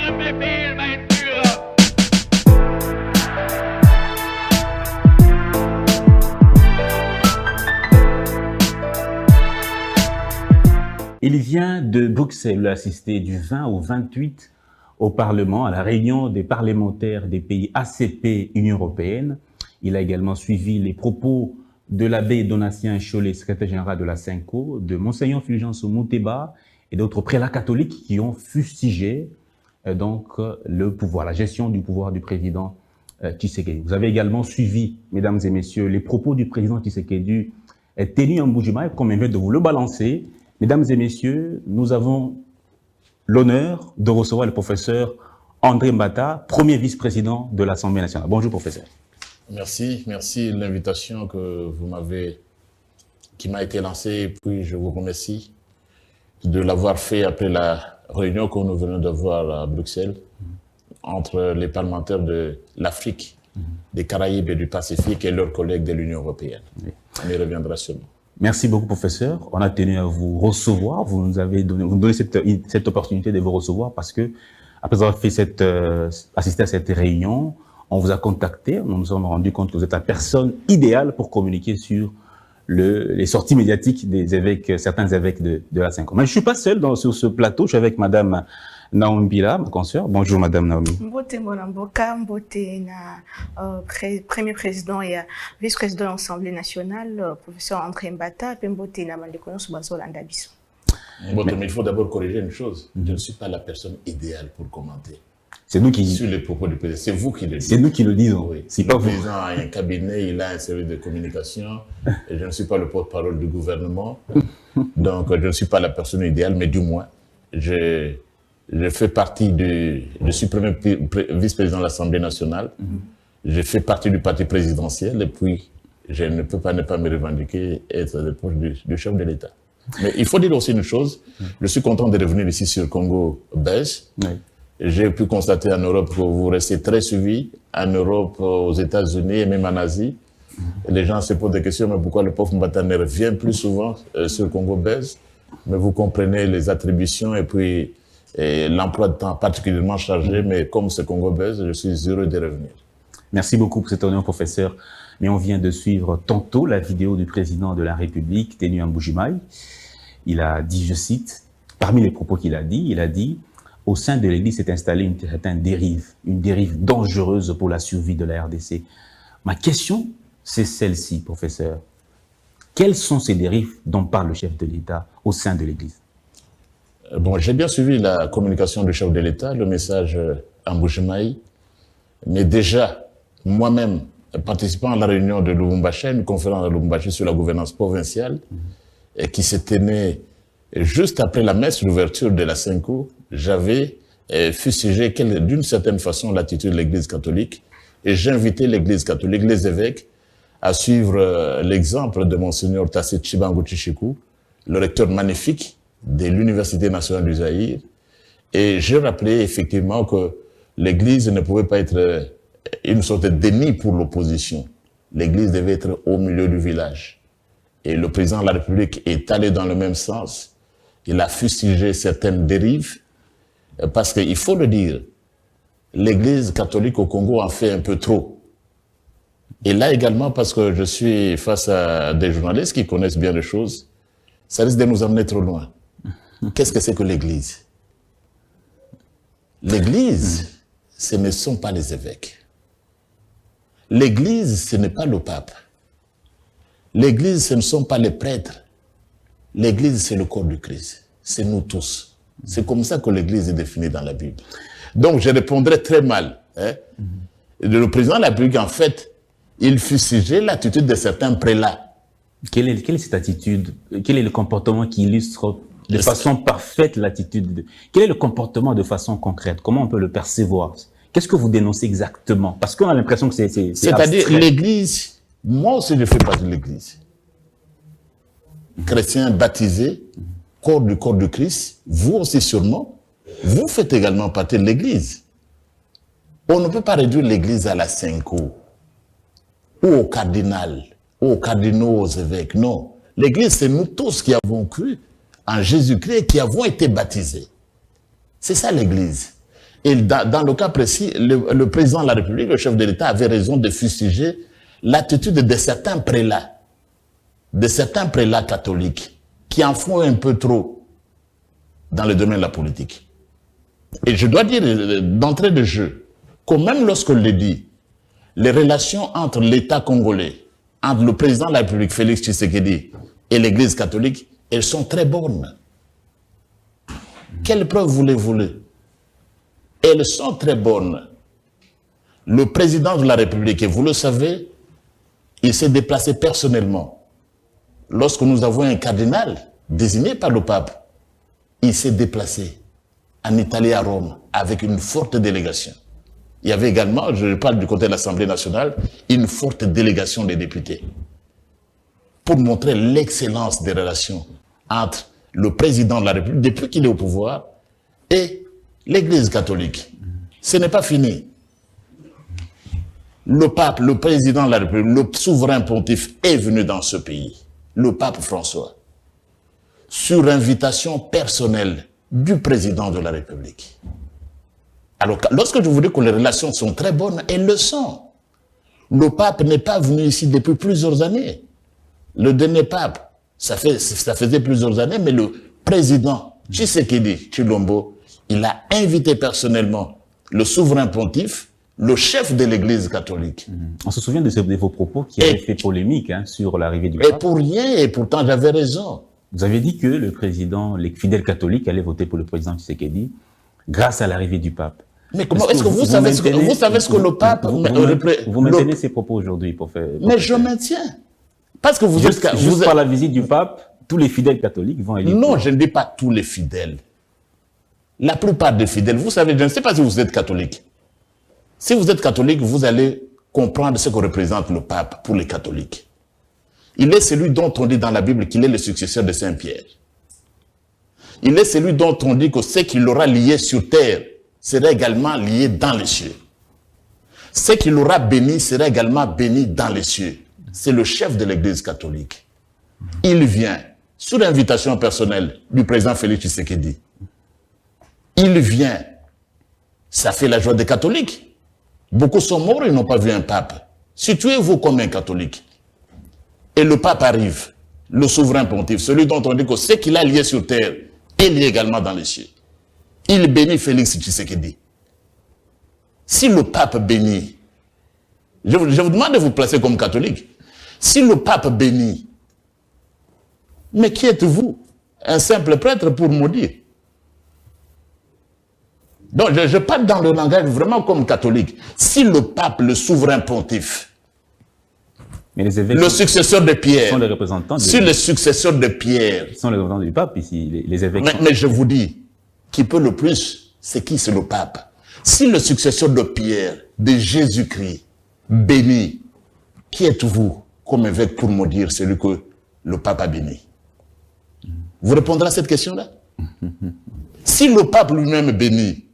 Ihrem Befehl, mein Führer. Il vient de Bruxelles assister du 20 au 28 au Parlement, à la réunion des parlementaires des pays ACP Union européenne. Il a également suivi les propos de l'abbé Donatien Cholet, secrétaire général de la Cinco, de Monseigneur Fulgence Mouteba et d'autres prélats catholiques qui ont fustigé donc le pouvoir, la gestion du pouvoir du président Tshisekedi. Vous avez également suivi, mesdames et messieurs, les propos du président Tshisekedi tenus en Mbuji-Mayi, comme il vient de vous le balancer. Mesdames et messieurs, nous avons l'honneur de recevoir le professeur André Mbata, premier vice-président de l'Assemblée nationale. Bonjour, professeur. Merci de l'invitation qui m'a été lancée, et puis je vous remercie de l'avoir fait après la réunion que nous venons de voir à Bruxelles entre les parlementaires de l'Afrique, des Caraïbes et du Pacifique et leurs collègues de l'Union européenne. Oui. On y reviendra sûrement. Merci beaucoup, professeur. On a tenu à vous recevoir. Vous nous donnez cette opportunité de vous recevoir parce que, après avoir fait assisté à cette réunion, on vous a contacté. Nous nous sommes rendus compte que vous êtes la personne idéale pour communiquer sur les sorties médiatiques des évêques, certains évêques de la Cinco. Mais je suis pas seul sur ce plateau. Je suis avec Madame Naomi Bila, ma consoeur. Bonjour, Madame Naomi. Mbote Molamboka, Mbote premier président et vice-président de l'Assemblée nationale, professeur André Mbata, et Mbote na Mandekono Subazo Landabiso. Mais il faut d'abord corriger une chose. Je ne suis pas la personne idéale pour commenter. C'est nous qui... Sur les propos du président. C'est vous qui le dites. C'est nous qui le disons. Oui. C'est pas le vous. président a un cabinet, il a un service de communication. Et je ne suis pas le porte-parole du gouvernement. Donc, je ne suis pas la personne idéale, mais du moins, je fais partie je suis premier vice-président de l'Assemblée nationale. Je fais partie du parti présidentiel et puis je ne peux pas ne pas me revendiquer être le proche du chef de l'État. Mais il faut dire aussi une chose. Je suis content de revenir ici sur Congo belge. Oui. J'ai pu constater en Europe que vous restez très suivi, en Europe, aux États-Unis et même en Asie. Les gens se posent des questions, mais pourquoi le pauvre Mbata ne revient plus souvent sur Congo belge? Mais vous comprenez les attributions et puis l'emploi de temps particulièrement chargé, mais comme c'est Congo belge, je suis heureux de revenir. Merci beaucoup pour cet honneur, professeur. Mais on vient de suivre tantôt la vidéo du président de la République, tenue en Mbuji-Mayi. Il a dit, je cite, parmi les propos qu'il a dit, il a dit « Au sein de l'Église s'est installée une dérive dangereuse pour la survie de la RDC. » Ma question, c'est celle-ci, professeur. Quelles sont ces dérives dont parle le chef de l'État au sein de l'Église? Bon, j'ai bien suivi la communication du chef de l'État, le message en Mbuji-Mayi. Mais déjà, moi-même, participant à la réunion de Lubumbashi, une conférence de Lubumbashi sur la gouvernance provinciale, et qui s'est tenue juste après la messe d'ouverture de la Cinco, j'avais fustigé d'une certaine façon l'attitude de l'Église catholique, et j'invitais l'Église catholique, les évêques, à suivre l'exemple de Monseigneur Tassé Chibangu Tshishiku, le recteur magnifique de l'Université nationale du Zaïre, et j'ai rappelé effectivement que l'Église ne pouvait pas être une sorte de déni pour l'opposition. L'Église devait être au milieu du village. Et le président de la République est allé dans le même sens. Il a fustigé certaines dérives, parce qu'il faut le dire, l'Église catholique au Congo en fait un peu trop. Et là également, parce que je suis face à des journalistes qui connaissent bien les choses, ça risque de nous amener trop loin. Qu'est-ce que c'est que l'Église? L'Église, ce ne sont pas les évêques. L'Église, ce n'est pas le pape. L'Église, ce ne sont pas les prêtres. L'Église, c'est le corps du Christ. C'est nous tous. C'est comme ça que l'Église est définie dans la Bible. Donc, je répondrai très mal. Le président de la République, en fait, il fustigeait l'attitude de certains prélats. Quelle est cette attitude? Quel est le comportement qui illustre de façon parfaite l'attitude? Quel est le comportement de façon concrète? Comment on peut le percevoir? Qu'est-ce que vous dénoncez exactement? Parce qu'on a l'impression que c'est c'est-à-dire l'Église, moi aussi je fais partie de l'Église. Chrétien baptisé, corps du Christ, vous aussi sûrement, vous faites également partie de l'Église. On ne peut pas réduire l'Église à la Cinco, ou au cardinal, ou aux cardinaux, aux évêques, non. L'Église, c'est nous tous qui avons cru en Jésus-Christ et qui avons été baptisés. C'est ça l'Église. Et dans le cas précis, le président de la République, le chef de l'État, avait raison de fustiger l'attitude de certains prélats catholiques, qui en font un peu trop dans le domaine de la politique. Et je dois dire d'entrée de jeu, que même lorsqu'on le dit, les relations entre l'État congolais, entre le président de la République, Félix Tshisekedi, et l'Église catholique, elles sont très bonnes. Quelle preuve voulez-vous? Elles sont très bonnes. Le président de la République, et vous le savez, il s'est déplacé personnellement. Lorsque nous avons un cardinal désigné par le pape, il s'est déplacé en Italie, à Rome, avec une forte délégation. Il y avait également, je parle du côté de l'Assemblée nationale, une forte délégation des députés pour montrer l'excellence des relations entre le président de la République, depuis qu'il est au pouvoir, et l'Église catholique. Ce n'est pas fini. Le pape, le président de la République, le souverain pontife est venu dans ce pays, le pape François, sur invitation personnelle du président de la République. Alors, lorsque je vous dis que les relations sont très bonnes, elles le sont. Le pape n'est pas venu ici depuis plusieurs années. Le dernier pape, ça faisait plusieurs années, mais le président Tshisekedi Tshilombo, il a invité personnellement le souverain pontife, le chef de l'Église catholique. On se souvient de vos propos qui avaient fait polémique sur l'arrivée du pape. Et pour rien, et pourtant j'avais raison. Vous avez dit que le président, les fidèles catholiques allaient voter pour le président Tshisekedi grâce à l'arrivée du pape. Mais comment est-ce que vous savez ce que le pape... Vous maintenez ces propos aujourd'hui pour faire... Mais je maintiens. Parce que juste par la visite du pape, tous les fidèles catholiques vont aller... Non, je ne dis pas tous les fidèles. La plupart des fidèles, vous savez, je ne sais pas si vous êtes catholique. Si vous êtes catholique, vous allez comprendre ce que représente le pape pour les catholiques. Il est celui dont on dit dans la Bible qu'il est le successeur de Saint-Pierre. Il est celui dont on dit que ce qu'il aura lié sur terre sera également lié dans les cieux. Ce qu'il aura béni sera également béni dans les cieux. C'est le chef de l'Église catholique. Il vient, sous l'invitation personnelle du président Félix Tshisekedi. Il vient. Ça fait la joie des catholiques. Beaucoup sont morts, ils n'ont pas vu un pape. Situez-vous comme un catholique. Et le pape arrive, le souverain pontife, celui dont on dit que ce qu'il a lié sur terre est lié également dans les cieux. Il bénit Félix Tshisekedi. Si le pape bénit, je vous demande de vous placer comme catholique. Si le pape bénit, mais qui êtes-vous? Un simple prêtre pour maudire. Donc je parle dans le langage vraiment comme catholique. Si le pape, le souverain pontife, mais les évêques le successeur de Pierre, sont les représentants si le successeur de Pierre, ils sont les représentants du pape ici, les évêques. Mais je vous dis, qui peut le plus, c'est qui? C'est le pape. Si le successeur de Pierre, de Jésus-Christ, béni, qui êtes-vous comme évêque pour me dire celui que le pape a béni? Vous répondrez à cette question-là? Si le pape lui-même bénit,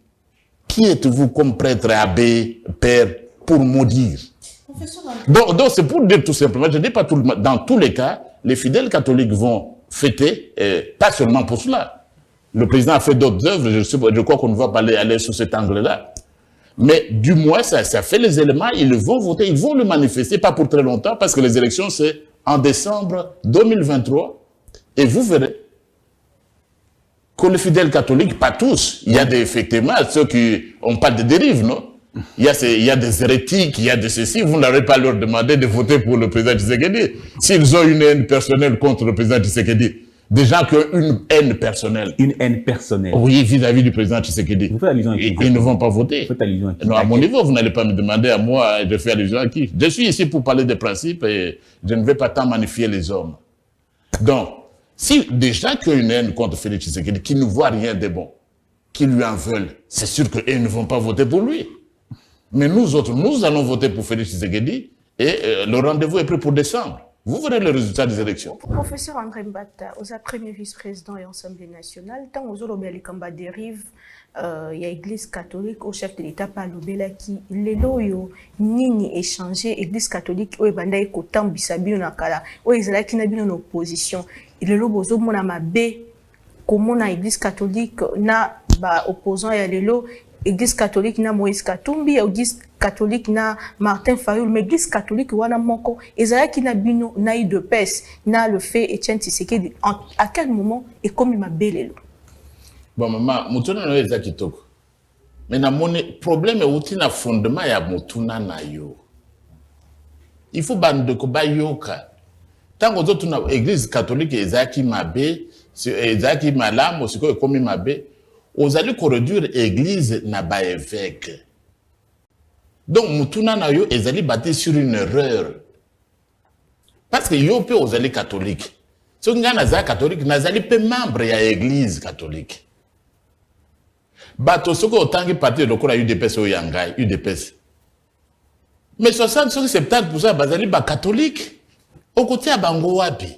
qui êtes-vous comme prêtre, abbé, père, pour maudire? Donc c'est pour dire tout simplement, je ne dis pas tout, dans tous les cas, les fidèles catholiques vont fêter, pas seulement pour cela. Le président a fait d'autres œuvres, je crois qu'on ne va pas aller sur cet angle-là. Mais du moins, ça fait les éléments, ils vont voter, ils vont le manifester, pas pour très longtemps, parce que les élections, c'est en décembre 2023. Et vous verrez que les fidèles catholiques, pas tous, il y a effectivement ceux qui, on parle de dérives, non? Il y a des hérétiques, il y a de ceci, vous n'allez pas leur demander de voter pour le président Tshisekedi. S'ils ont une haine personnelle contre le président Tshisekedi, des gens qui ont une haine personnelle. Une haine personnelle. Oui, vis-à-vis du président Tshisekedi. Vous faites allusion à qui? Ils ne vont pas voter. Vous faites allusion à qui? Non, à mon niveau, vous n'allez pas me demander à moi, je fais allusion à qui? Je suis ici pour parler des principes et je ne vais pas tant magnifier les hommes. Donc, si des gens qui ont une haine contre Félix Tshisekedi, qui ne voient rien de bon, qui lui en veulent, c'est sûr qu'ils ne vont pas voter pour lui. Mais nous autres, nous allons voter pour Félix Tshisekedi et le rendez-vous est pris pour décembre. Vous verrez le résultat des élections. Professeur André Mbata, aux premier vice-président et Assemblée nationale, tant aux autres Kamba dérive, il y a l'Église catholique au chef de l'État par l'Obéla qui les loyo nini échangé Église catholique au Ebanda kotam bisabino nakala au Israël qui n'a bien en opposition. Il le lobozo mona mabe comme on a Église catholique na ba opposant ya lelo église catholique na Moïse Katumbi, église catholique na Martin Fayulu, mais église catholique wana moko ezalaki na bino na de pes na le fait Etienne Tshisekedi à quel moment et comme ma belelo. Bon maman, mutuna no eza kitoko. Mais na moni problème outi na fondement ya mutuna na yo. Il faut bande ko bayoka. Tango zo tuna église catholique ezaki mabe, ezaki malamu siko ekomi mabe, ozali ko réduire église na ba évêque. Donc mutuna na yo ezali bâti sur une erreur. Parce que yo pe ozali catholique. So ngana za catholique nazali pe membre ya église catholique. Bato soko otangi parti lokola UDPS o yangai UDPS. Mais 60-70% bazali ba catholique. Au côté à bango wapi.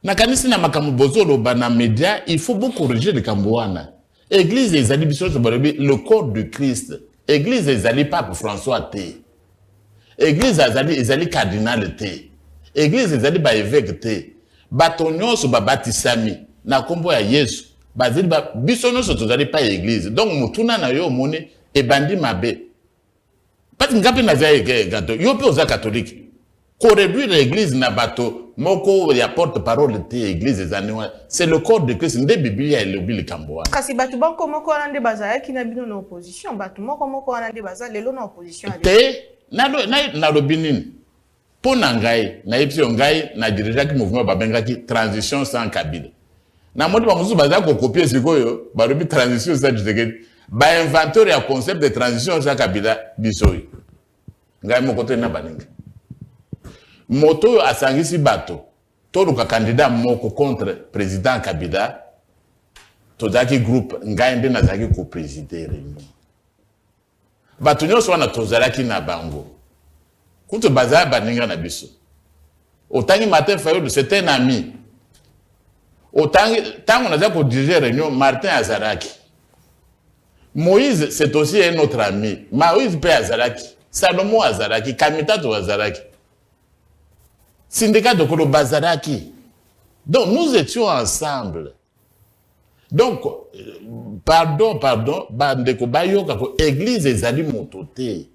Na kanisi na makamu bozolo bana média, il faut beaucoup corriger le kambouana. Église ezali biso le corps du Christ. Église ezali pape François T. Église ezali cardinal T. Église ezali ba évêque T. Bato nyonso ba batisami na kombo ya Yesu. Bazili ba biso nyonso tozali pa église. Donc mutuna na yo moni e bandi mabe. Pati ngapi na za gato. Yo pe oza catholique. Ko réduire l'église na bato moko ya porte-parole te église ezaniwa. C'est le corps de Christ nde Biblia elobi likambo wana. Kasi bato banko moko wana nde bazala ki na bino na opposition, bato moko wana nde bazala lelo na opposition. Te na lobi nini. Pona ngai na yepsi ngai na dirigaki mouvement babengaki transition sans Kabila. Na modi ba musu bazala ko copier sikoyo ba lobi transition sans Tshisekedi. Ba inventeur ya concept de transition sans Kabila bisoyi. Ngai moko te na baninga. Moto asangisi bato toluka candidat moko contre président Kabila tozaki groupe ngai nde nazaki ko présider réunion bato nyonso wana tozalaki na bango kuto bazala baninga na biso otangi Martin Fayulu c'était un ami otangi tango nazaki ko diriger réunion Martin azalaki Moïse c'est aussi un autre ami Moïse pe azalaki Salomon azalaki Kamitato azalaki syndicat de Kolo Bazaraki. Donc, nous étions ensemble. Donc, pardon, bandeko bayoka ko église ezali motote.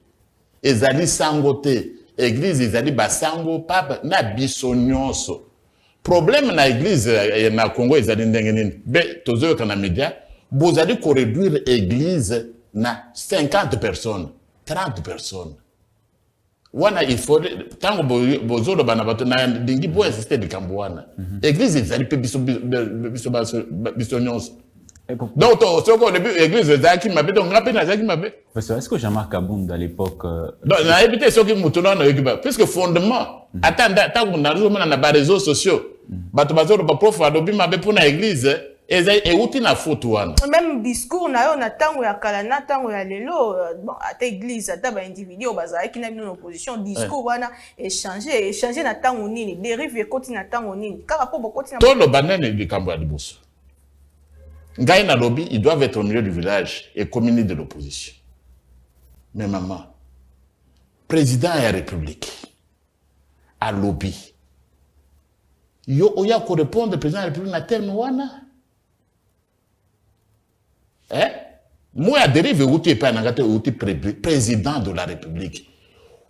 Ezali sangote. Église ezali basango papa na biso nyonso. Problème na église na Congo ezali ndenge nini. Be tozoyoka na média, bozali ko réduire église na 50 personnes, 30 personnes. Wana il faut tango bozolo bana bato na dingi bo insister de kambwana église ezali pe biso nyonso donc to soko le église ezaki mabe donc ngape na ezaki mabe. Professeur, est-ce que Jean-Marc Abound à l'époque non na éviter soki mutuna na yokiba puisque fondement attends tango na na ba réseaux sociaux bato bazolo ba prof adobi mabe pour na église et outi na photo wana même discours na yo na tango ya kala na tango ya lelo bon ata église ata ba individu bazalaki na bino na opposition discours wana échanger na tango nini dérive ekoti na tango nini kaka po bokoti na tolo banene likambo ya liboso ngai na lobby ils doivent être au milieu du village et communer de l'opposition mais maman président de la République à lobby yo oya ko répondre président de la République na terme wana. Moi, dérive outi pas nangate outi président de la République.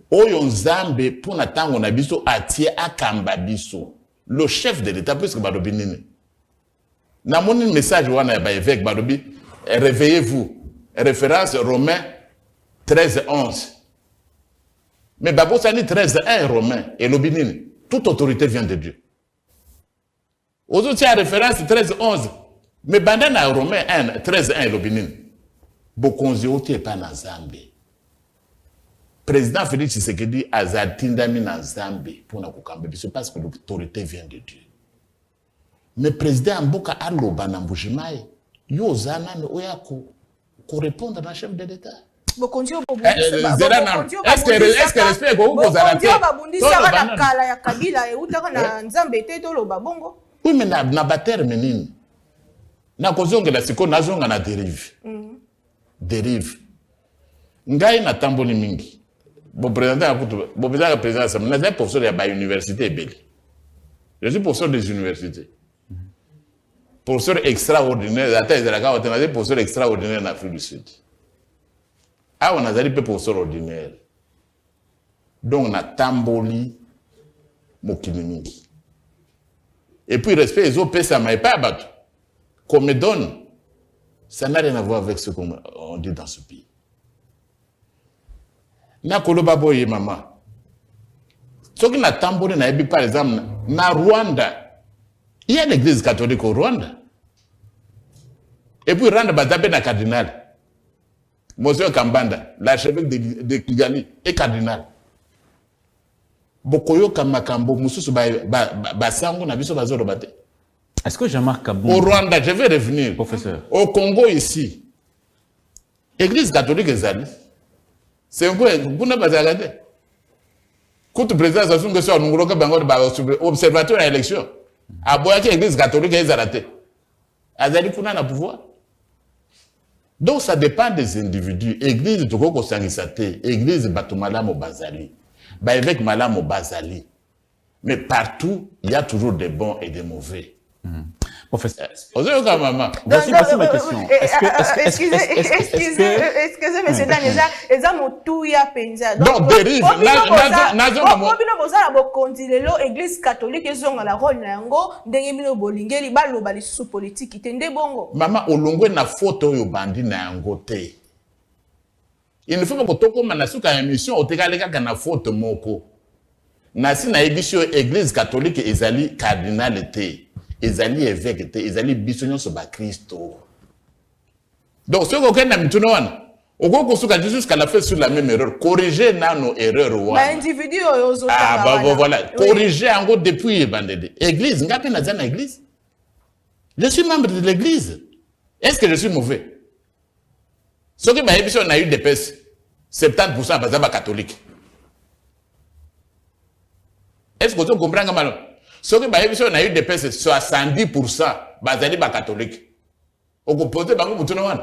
Oyo nzambe pour na tango na biso atie akamba biso. Le chef de l'État puisque badobi nini. Na moni message wana ya ba évêque badobi réveillez-vous. Référence Romains 13:11. Mais babo sani 13:1 Romains et lobi nini. Toute autorité vient de Dieu. Aux autres référence 13:11. Mais bandana Romain 1, 13:1 l'obinin. Bokonzi ote pa na Zambie. Président Félix Tshisekedi azatindami na Zambie pour na kokamba biso parce que l'autorité vient de Dieu. Mais président Mboka aloba na Mbujimayi yo zana ne oya ko répondre na chef de l'État. Bokonzi est-ce que respect ko ko zalate. Bokonzi na kala ya Kabila e utaka na Nzambe te to loba bongo. Oui mais na baterme nini. Na kozonga la siko nazonga na dérive. Dérive. Ngai na tamboli mingi. Bon président akutu, bon président ça na za professeur ya ba université ebele. Je suis professeur des universités. professeur extraordinaire, attends, ils ont professeur extraordinaire en Afrique du Sud. Ah, on a dit professeur ordinaire. Donc, on a tamboli mokili mingi. Et puis, respect, les autres, ça m'a pas abattu. Qu'on me donne, ça n'a rien à voir avec ce qu'on dit dans ce pays. Na koloba boye maman. Ce qui n'a tamboli, par exemple, na Rwanda, il y a l'église catholique au Rwanda. Et puis, Rwanda, bazabé na cardinal. Monsieur Kambanda, l'archevêque de Kigali, est cardinal. Bokoyo Kamakambo, Moussous Basango, Nabiso Bazoro Bate. Est-ce que Jean-Marc Kabound... Au Rwanda, je vais revenir. Professeur. Au Congo, ici, l'église catholique est allée. C'est un peu, vous n'avez pas regardé. Quand le président Sassou Nguesso a nommé observateur à l'élection, à Boyaki, l'église catholique est allée. Azali Kuna n'a pouvoir. Donc ça dépend des individus. Église de Toko Sangisate, église Batoumala Bazali, évêque Malam Bazali. Mais partout, il y a toujours des bons et des mauvais. Professeur. Voici ma question. Excusez, monsieur Daniel, les hommes ont tout y a pensé. Donc, dérive. L'église catholique, ils ont la rôle nango, dengemino bolingeli, balo bali sous politique, itende bongo. Maman, olongwe na photo yo bandi na ngote. Il ne faut pas que toko manasuka émission otekaleka kana photo moko. Nasi na émission église catholique ezali cardinal était. Ezali évêque était, ezali bisonyo so ba Christo. Donc ce qu'on a mis tout le monde, au gros qu'on jusqu'à la fait sur la même erreur, corriger nos erreurs. Individu voilà, corriger en gros depuis bandede. Église, ngapi na zana église. Je suis membre de l'église. Est-ce que je suis mauvais? Ce qui m'a dit, on a eu des pèses, 70% bazaba catholique. Est-ce que vous comprenez mal? Ce qui m'a dit, on a eu des pèses, 70% bazali ba catholique. On peut poser bango mutunawan.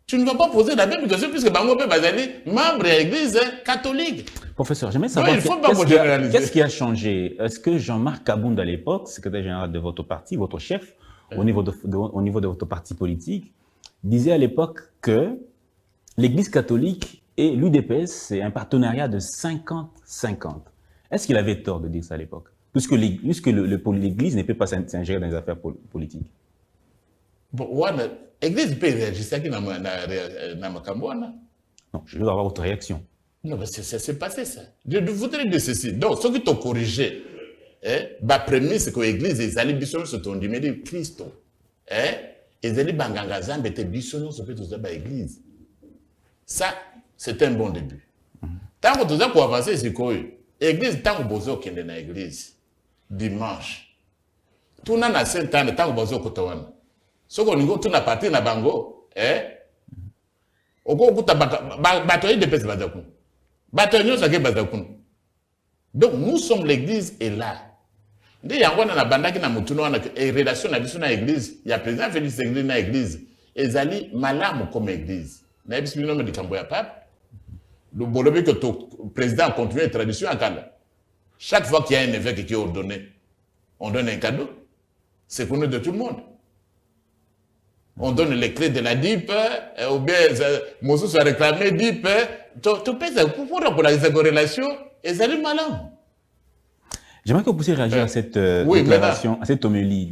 Tu ne vas pas poser la même question puisque bango pe bazali membre de l'église catholique. Professeur, j'aimerais savoir qu'est-ce qui a changé. Est-ce que Jean-Marc Kabound à l'époque, secrétaire général de votre parti, votre chef, au niveau de votre parti politique, disait à l'époque que l'église catholique et l'UDPS, c'est un partenariat de 50-50. Est-ce qu'il avait tort de dire ça à l'époque? Puisque l'église ne peut pas s'ingérer dans les affaires politiques. Bon, l'église peut réagir ça qui n'a pas. Non, je veux avoir votre réaction. Non, mais c'est passé ça. Je voudrais dire ceci. Donc, ce qui t'a corrigé, la prémisse c'est que l'église, les alliés bisons se sont dit, mais Christ, les alliés bangangazam étaient bisons se fait tout ça, l'église. Ça, c'est un bon début. Tant que tout ça pour avancer, c'est quoi? L'église, tant que vous avez dans l'église, dimanche, tout le monde a 5 ans, tant que vous avez Kotawan. Ce qu'on a tout la partie na bango, donc nous sommes l'église et là. Dès qu'il y a un banda qui n'a pas relation avec l'église, il y a président Félix Ségué dans l'église. Et Zali malam comme église. N'a pas expliqué le Camboya Pape. Le bolobi que le président continue la tradition à Kanda. Chaque fois qu'il y a un évêque qui est ordonné, on donne un cadeau. C'est connu de tout le monde. On donne les clés de la DIP, ou bien Moussou soit réclamé DIP. Tu peux pour la relation, et ça est malin. J'aimerais que vous puissiez réagir à cette déclaration, à cette homélie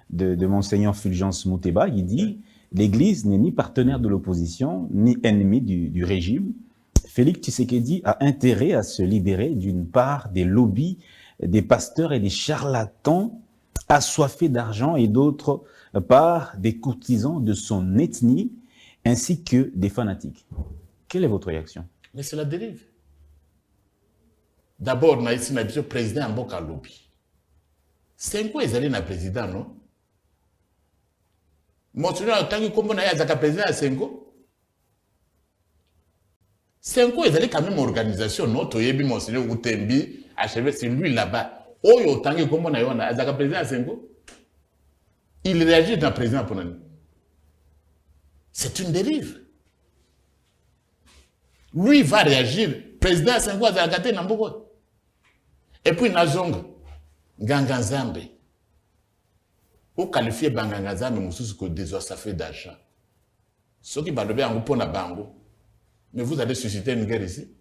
de Monseigneur Fulgence Mouteba. Il dit « L'Église n'est ni partenaire de l'opposition, ni ennemi du régime. Félix Tshisekedi a intérêt à se libérer d'une part des lobbies, des pasteurs et des charlatans assoiffés d'argent et d'autre part des courtisans de son ethnie ainsi que des fanatiques. » Quelle est votre réaction? Mais c'est la dérive. D'abord, ici, le président Mboka lobby. C'est quoi ils allaient dans le président, non? Monseigneur, tant que comme on a un président à Sengo, c'est quoi ils allaient quand même une organisation, non? Toyebi, Monseigneur Utembi, achevé, c'est lui là-bas. Oh, tant que comme on a un président à Sengo, il réagit dans le président pour nous. C'est une dérive. Lui va réagir. Président Sengo a gâté Namboko. Et puis Nazong, Ganganzambe. Pour qualifier Bangangaza, mais Moussous que des ça fait d'argent. Ceux qui parlent bien en pour bango. Mais vous allez susciter une guerre ici.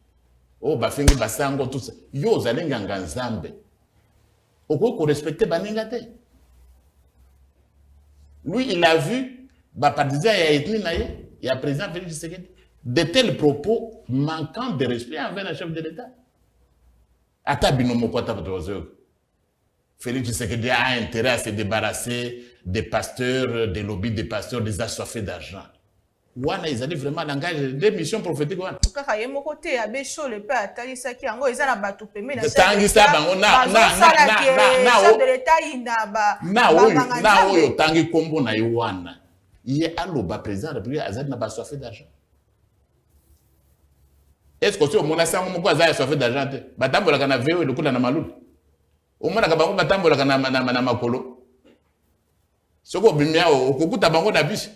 Oh, Bafingi Basango, tout ça. Yo, vous allez Nganganzambe. Au coup, qu'on respecte Baningate. Lui, il a vu, partisan, il y a président Félix Tshisekedi, de tels propos manquant de respect envers le chef de l'État. Félix Tshisekedi a intérêt à se débarrasser des pasteurs, des lobbies des pasteurs, des assoiffés d'argent. Wana, ils allaient vraiment l'engagement des missions prophétiques. Kaka ye moko te ya beso le pe atalisa ki yango eza na bato pembe na tangisa bango na chef de l'État ina ba na oyo tangi kombo na Wana. Ye aloba président de la République azali na bassoiffé d'argent. Est-ce que tu mona sango moko azali assoiffé d'argent te? Batambola kana veo lokula na malulu. Omona ka bango batambola kana na makolo. Soko bimia okukuta bango na biso.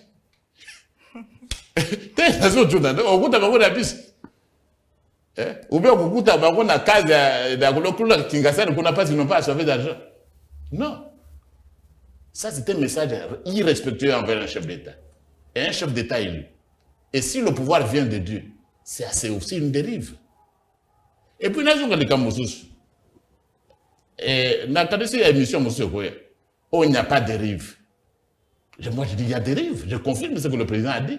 Ou bien on coûte à case qu'on n'a pas assoiffé d'argent. Non. Ça, c'est un message irrespectueux envers un chef d'État. Et un chef d'État élu. Et si le pouvoir vient de Dieu, c'est aussi une dérive. Et puis, nous avons des Kamoussous. Et nous avons des émissions, monsieur Koye. Oh, il n'y a pas de dérive. Moi, je dis, il y a dérive. Je confirme ce que le président a dit.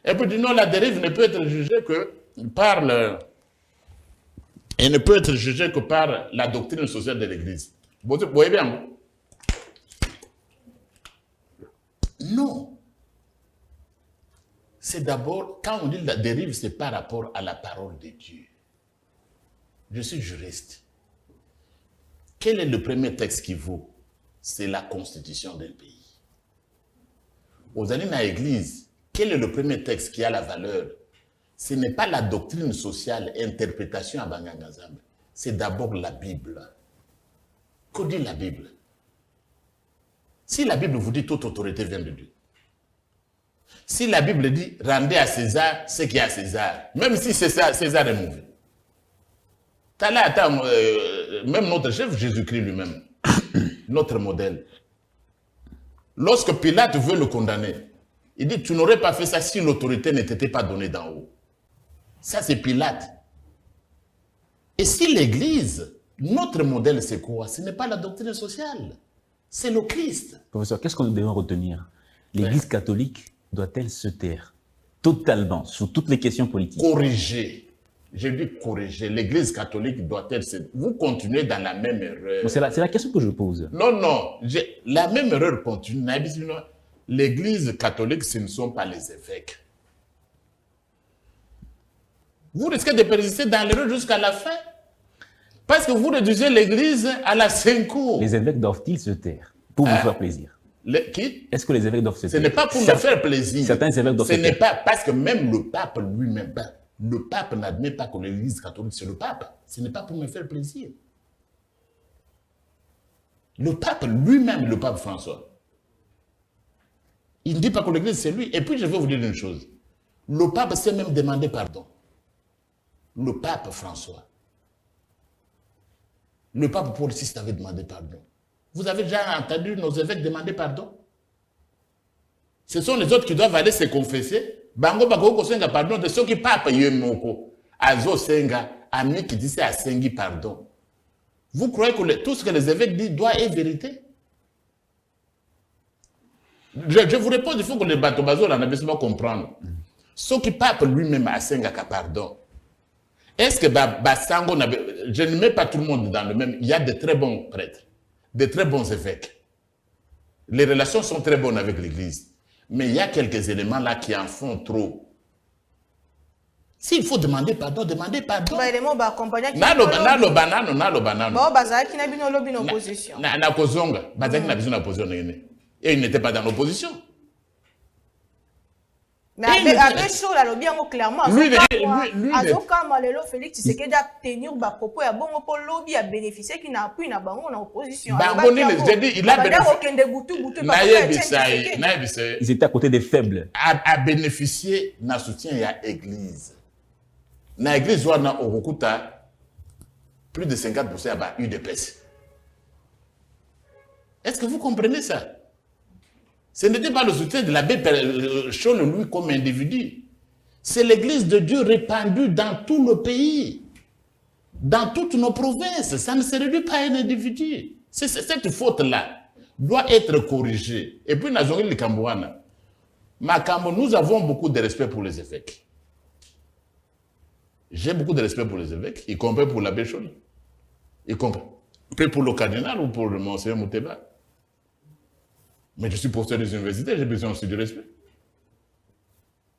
Et puis, non, la dérive ne peut être jugée que par elle ne peut être jugée que par la doctrine sociale de l'Église. Vous voyez bien? Non. C'est d'abord, quand on dit la dérive, c'est par rapport à la parole de Dieu. Je suis juriste. Quel est le premier texte qui vaut? C'est la constitution d'un pays. Aux années dans l'Église, quel est le premier texte qui a la valeur? Ce n'est pas la doctrine sociale, interprétation à Bangangazambe. C'est d'abord la Bible. Que dit la Bible? Si la Bible vous dit toute autorité vient de Dieu, si la Bible dit rendez à César ce qui est à César, même si César est mauvais, même notre chef Jésus-Christ lui-même, notre modèle, lorsque Pilate veut le condamner, il dit, tu n'aurais pas fait ça si l'autorité ne t'était pas donnée d'en haut. Ça, c'est Pilate. Et si l'Église, notre modèle, c'est quoi? Ce n'est pas la doctrine sociale, c'est le Christ. Professeur, qu'est-ce que nous devons retenir? L'Église catholique doit-elle se taire totalement sur toutes les questions politiques? Corriger. Je dis corriger. L'Église catholique doit-elle se... Vous continuez dans la même erreur. C'est la question que je pose. Non. La même erreur continue. L'Église catholique, ce ne sont pas les évêques. Vous risquez de persister dans l'erreur jusqu'à la fin. Parce que vous réduisez l'Église à la Cinco. Les évêques doivent-ils se taire pour vous faire plaisir? Qui? Est-ce que les évêques doivent se taire? Ce n'est pas pour me faire plaisir. Certains évêques doivent se taire. Ce n'est pas parce que même le pape lui-même, le pape n'admet pas que l'Église catholique, c'est le pape. Ce n'est pas pour me faire plaisir. Le pape lui-même, le pape François, il ne dit pas que l'Église, c'est lui. Et puis, je vais vous dire une chose. Le pape s'est même demandé pardon. Le pape François. Le pape Paul VI avait demandé pardon. Vous avez déjà entendu nos évêques demander pardon? Ce sont les autres qui doivent aller se confesser. Bango bako senga pardon de ceux qui pape yemoko. Azo senga, ami qui dit à sengi pardon. Vous croyez que tout ce que les évêques disent doit être vérité? Je vous réponds, il faut que les bateaux bazo là n'abaissent comprendre. Ceux qui pape lui-même à senga pardon. Est-ce que Basango, je ne mets pas tout le monde dans le même. Il y a de très bons prêtres, de très bons évêques. Les relations sont très bonnes avec l'Église. Mais il y a quelques éléments là qui en font trop. S'il faut demander pardon, demandez pardon. Et il n'était pas dans l'opposition. Mais avec chaud, là, le bien clairement, Félix Tshisekedi a tenu propos à bon pour lobby à bénéficier qui n'a plus en opposition. Ils étaient à côté des faibles. À bénéficier d'un soutien à l'église. Dans l'église, on a plus de 50% à UDPS. Est-ce que vous comprenez ça? Ce n'était pas le soutien de l'abbé Chol, lui, comme individu. C'est l'église de Dieu répandue dans tout le pays, dans toutes nos provinces. Ça ne se réduit pas à un individu. Cette faute-là doit être corrigée. Et puis, nous avons beaucoup de respect pour les évêques. J'ai beaucoup de respect pour les évêques, y compris pour l'abbé Chol, y compris pour le cardinal ou pour le monseigneur Mouteba. Mais je suis professeur des universités, j'ai besoin aussi de respect.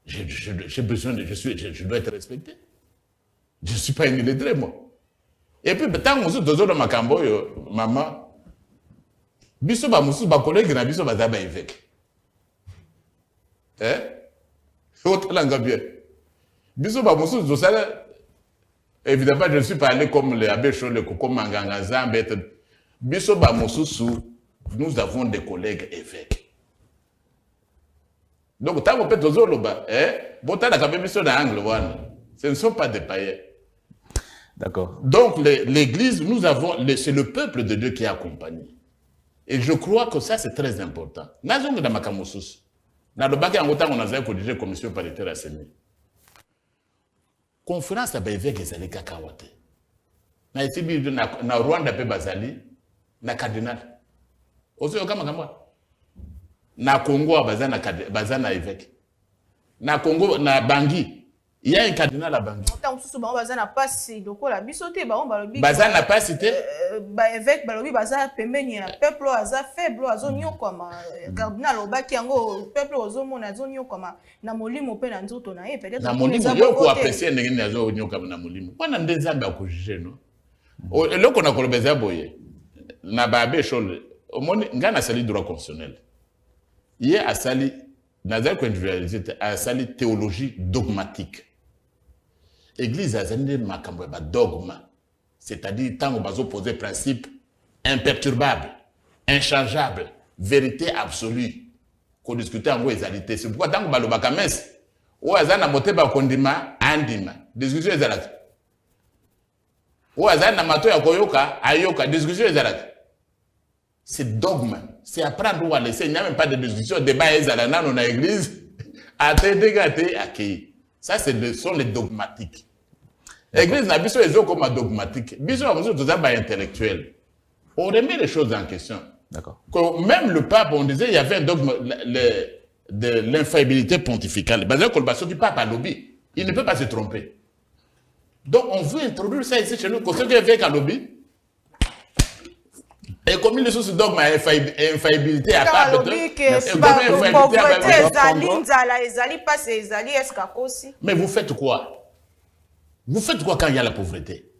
J'ai besoin de... Je dois être respecté. Je ne suis pas une illettrée, moi. Et puis, tant que je suis dans ma camboye, maman, biso ba musu ba collègue na biso ba zaba évêque. Autre langue bien. Biso ba musu zosala. Évidemment, je ne suis pas allé comme les abbés Chol, comme Manganga Zambet. Biso ba musu, nous avons des collègues évêques. Donc, tant qu'on peut toujours le bas, ce ne sont pas des païens. D'accord. Donc, l'Église, nous avons, c'est le peuple de Dieu qui est accompagné. Et je crois que ça, c'est très important. Nous avons dans Makamosus. Dans le bac, on a corrigé la commission paritaire à Séné. Conférence à l'évêque et Zali Kakawate. Na Rwanda pe Bazali, na cardinal. Aussi, au Kamakamwa. Na Congo, bazana évêque. Na Congo, na Bangui. Il y a un cardinal à Bangui. Bazana passe, donc la bisoté, bazana passe, évêque, bazana pembeni, peuple aza faible, azonio comme cardinal au baki yango, peuple ozomo na zonio comme na molimo pe na nzoto na ye peut-être. Na molimo yo ko apprécier ndenge na zo onio comme na molimo. Wana ndezamba ko juger no. Eloko na kolobeza boye. Na babe Chol, omoni ngana sali droit constitutionnel. Yé a sali nazal ko individualité a sali théologie dogmatique. Église a zende makambo ba dogma, c'est-à-dire tant qu'on va opposer principe imperturbable, inchangeable, vérité absolue, qu'on discute en égalité. C'est pourquoi tant qu'on va le bakames, ou azana moteba kondima andima, discussion ezalaka. Ou azana mato ya koyoka ayoka, discussion ezalaka. C'est dogme, c'est apprendre ou à laisser. Il n'y a même pas de discussion, débat ezalana dans l'église. Atendez, accueilli. Ça, sont les dogmatiques. L'église n'a pas besoin comme dogmatique. Besoin de intellectuel. On remet les choses en question. D'accord. Même le pape, on disait, il y avait un dogme de l'infaillibilité pontificale. Parce que le pape a lobby. Il ne peut pas se tromper. Donc, on veut introduire ça ici chez nous. Quand quelqu'un vient à lobby, et comme il est sous ce dogme à infaillibilité à part de mais vous faites quoi? Vous faites quoi quand il y a la pauvreté?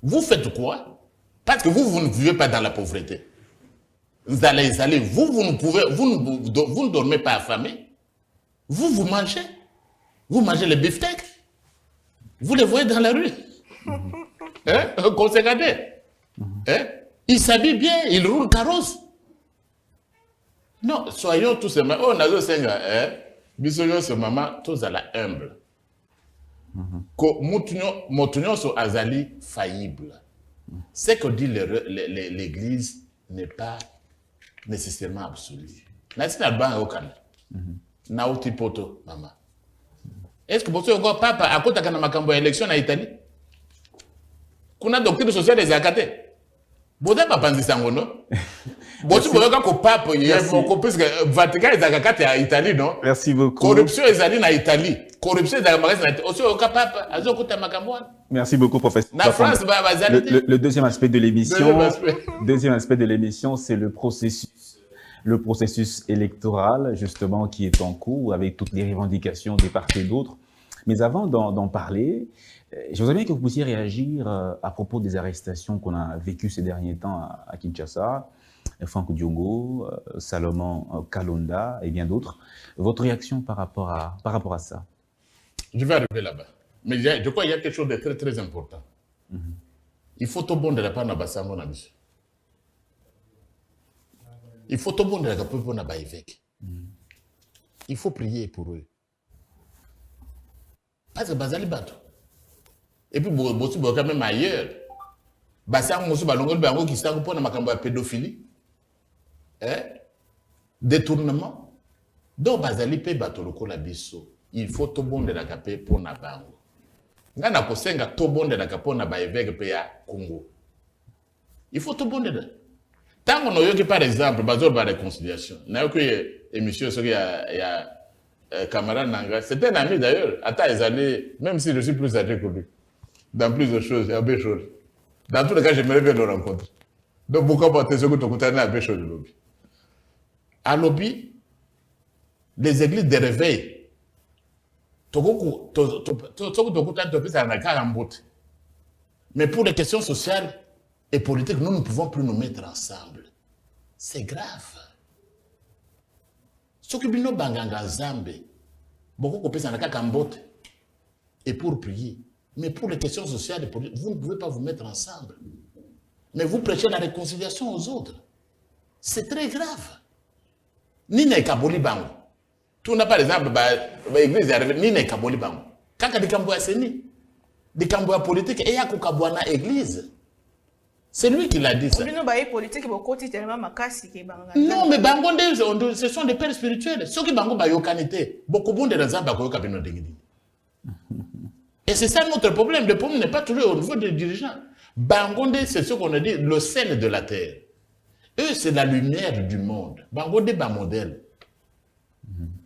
Vous faites quoi? Parce que vous ne vivez pas dans la pauvreté. Vous allez, vous ne dormez pas affamé. Vous mangez. Vous mangez les beefsteaks. Vous les voyez dans la rue. Qu'on se regarde. Il s'habille bien, il roule carrosse. Non, soyons tous ces mamans. Oh, nazo senga, bisoyo ce maman, tous à la humble. Que motunyo so azali faillible. Ce que dit l'Église n'est pas nécessairement absolu. Nasi na ban okana. Na uti poto, maman. Est-ce que boso yoko papa akota kana makambo ya élection na Italie? Kuna doctrine sociale des akate. Boda bapanzi sango no. Botu boyoka ko pape yeko parce que Vatican est à Italie non. Merci beaucoup. Corruption est allée en Italie. Corruption est allée en aussi au pape azokuta makambo. Merci beaucoup professeur. Na France le deuxième aspect de l'émission. Deuxième aspect de l'émission, c'est le processus électoral justement qui est en cours avec toutes les revendications des partis et d'autres. Mais avant d'en parler, je voudrais bien que vous puissiez réagir à propos des arrestations qu'on a vécues ces derniers temps à Kinshasa, Franck Diongo, Salomon Kalonda et bien d'autres. Votre réaction par rapport à ça? Je vais arriver là-bas. Mais je crois qu'il y a quelque chose de très très important. Il faut tout bon de la part de Bassango Nabiso. Il faut tout bon de la part de l'évêque. Il faut prier pour eux. Parce que Bazali Bato. Et puis, quand même ailleurs, Bassango Mosu Balongo Bango qui s'est pour la pédophilie. détournement. Donc, bazali pe batoloko la biso. Il faut tout bon de la capé pour na bango. Ngana kosenga tout bon de la capé na ba évêque pe ya Congo. Il faut tout bon de la. Tant qu'on a eu par exemple, bazol ba réconciliation. Na eu que émission sur il y a camarade Nanga, c'était un ami d'ailleurs. Attends, ils allaient, même si je suis plus âgé que lui, dans plus de choses, il y a des choses. Dans tous les cas, j'aimerais bien le rencontrer. Donc, pourquoi pas te ce que tu as à des choses de lobby. À lobby, les églises de réveil, mais pour les questions sociales et politiques, nous ne pouvons plus nous mettre ensemble. C'est grave. Ce qui bino banganga zambe, beaucoup de personnes et pour prier. Mais pour les questions sociales et politiques, vous ne pouvez pas vous mettre ensemble. Mais vous prêchez la réconciliation aux autres. C'est très grave. Ni n'est kaboli bango. Tout n'a pas exemple, l'église arrive, ni n'est kaboli bango. Quand il y a des cambois seni, des cambois politiques, et il y a des église. C'est lui qui l'a dit ça. Non, mais Bangonde, ce sont des pères spirituels. Ceux qui Bango Bayokanité, beaucoup de gens Bayokanité. Et c'est ça notre problème. Le problème n'est pas toujours au niveau des dirigeants. Bangonde, c'est ce qu'on a dit, le sel de la terre. Eux, c'est la lumière du monde. Bangonde est un modèle.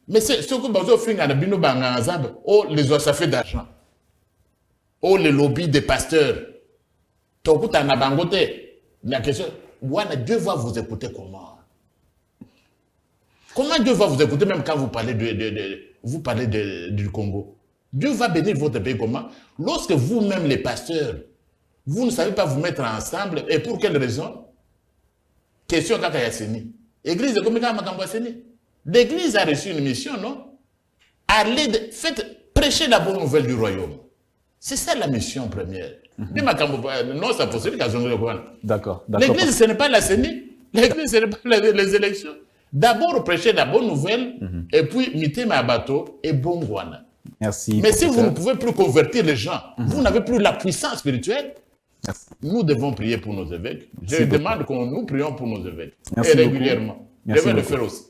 Mais ce que Bango fait à la Bino Bangazab, oh, les fait d'argent. Oh, les lobbies des pasteurs. La question, Dieu va vous écouter comment? Comment Dieu va vous écouter même quand vous parlez, du Congo? Dieu va bénir votre pays comment? Lorsque vous-même, les pasteurs, vous ne savez pas vous mettre ensemble, et pour quelle raison? Question Kakayaseni. Église de Komika-Makambaseni. L'église a reçu une mission, non? Allez, faites prêcher la bonne nouvelle du royaume. C'est ça la mission première. Non, ça possible qu'à D'accord. L'église, ce n'est pas la CENI. L'église, ce n'est pas les élections. D'abord, prêcher la bonne nouvelle, et puis, miter ma bateau et bon guana. Merci. Mais si vous ne pouvez plus convertir les gens, vous n'avez plus la puissance spirituelle. Merci. Nous devons prier pour nos évêques. Je demande que nous prions pour nos évêques. Merci et régulièrement. Merci je vais le faire aussi.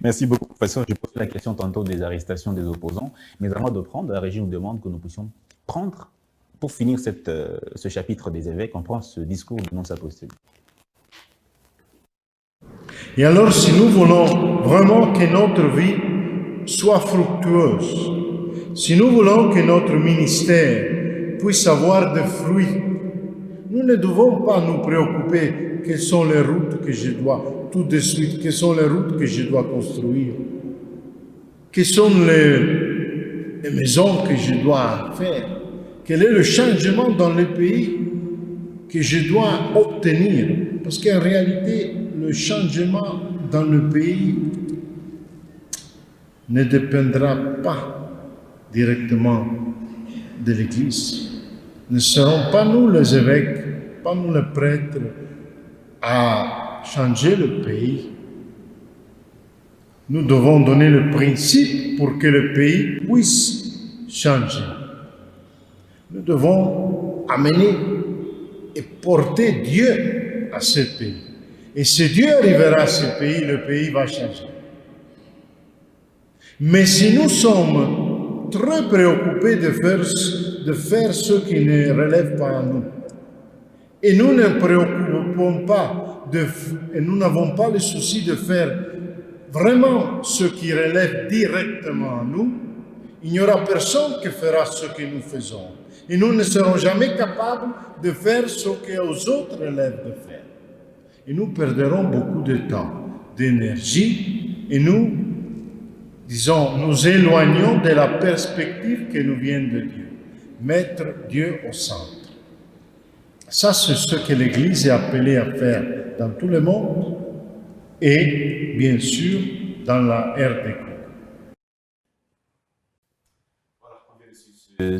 Merci beaucoup, professeur. Je pose la question tantôt des arrestations des opposants, mais avant de prendre, la régie nous demande que nous puissions prendre, pour finir ce chapitre des évêques, on prend ce discours du nonce apostolique. Et alors, si nous voulons vraiment que notre vie soit fructueuse, si nous voulons que notre ministère puisse avoir des fruits, nous ne devons pas nous préoccuper quelles sont les routes que je dois, tout de suite, quelles sont les routes que je dois construire, quelles sont les maisons que je dois faire, quel est le changement dans le pays que je dois obtenir. Parce qu'en réalité, le changement dans le pays ne dépendra pas directement de l'Église. Ne serons pas nous les évêques, pas nous les prêtres, à changer le pays. Nous devons donner le principe pour que le pays puisse changer. Nous devons amener et porter Dieu à ce pays. Et si Dieu arrivera à ce pays, le pays va changer. Mais si nous sommes très préoccupés de faire ce qui ne relève pas à nous, et nous ne préoccupons pas, et nous n'avons pas le souci de faire vraiment ce qui relève directement à nous, il n'y aura personne qui fera ce que nous faisons. Et nous ne serons jamais capables de faire ce qu'aux autres relève de faire. Et nous perdrons beaucoup de temps, d'énergie, et nous, disons, nous éloignons de la perspective qui nous vient de Dieu. Mettre Dieu au centre. Ça, c'est ce que l'Église est appelée à faire dans tout le monde et, bien sûr, dans la RDC.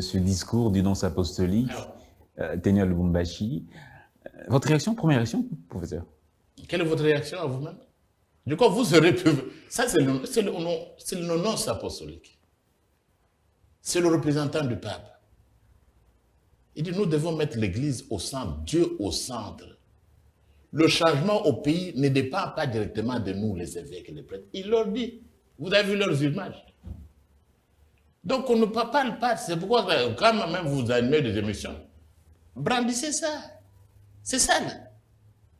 Ce discours du nonce apostolique, Ténia Lubumbashi. Votre réaction, première réaction, professeur? Quelle est votre réaction à vous-même? Du coup, vous aurez pu... Ça, c'est le nonce apostolique. C'est le représentant du pape. Il dit, nous devons mettre l'Église au centre, Dieu au centre. le changement au pays ne dépend pas directement de nous, les évêques et les prêtres. Il leur dit, vous avez vu leurs images. Donc on ne parle pas, c'est pourquoi quand même vous animez des émissions, brandissez ça. C'est ça là.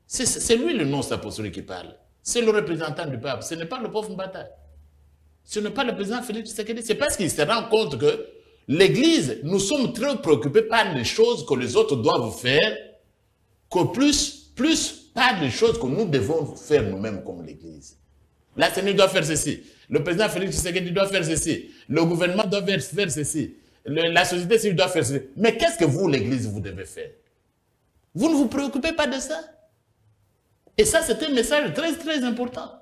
C'est lui le non-apostolique qui parle. C'est le représentant du peuple. Ce n'est pas le pauvre Mbata. Ce n'est pas le président Félix Tshisekedi. C'est parce qu'il se rend compte que l'Église, nous sommes très préoccupés par les choses que les autres doivent faire, que plus par les choses que nous devons faire nous-mêmes comme l'Église. La CENI doit faire ceci. Le président Félix Tshisekedi doit faire ceci. Le gouvernement doit faire ceci. La société civile doit faire ceci. Mais qu'est-ce que vous, l'Église, vous devez faire? Vous ne vous préoccupez pas de ça? Et ça, c'est un message très, très important.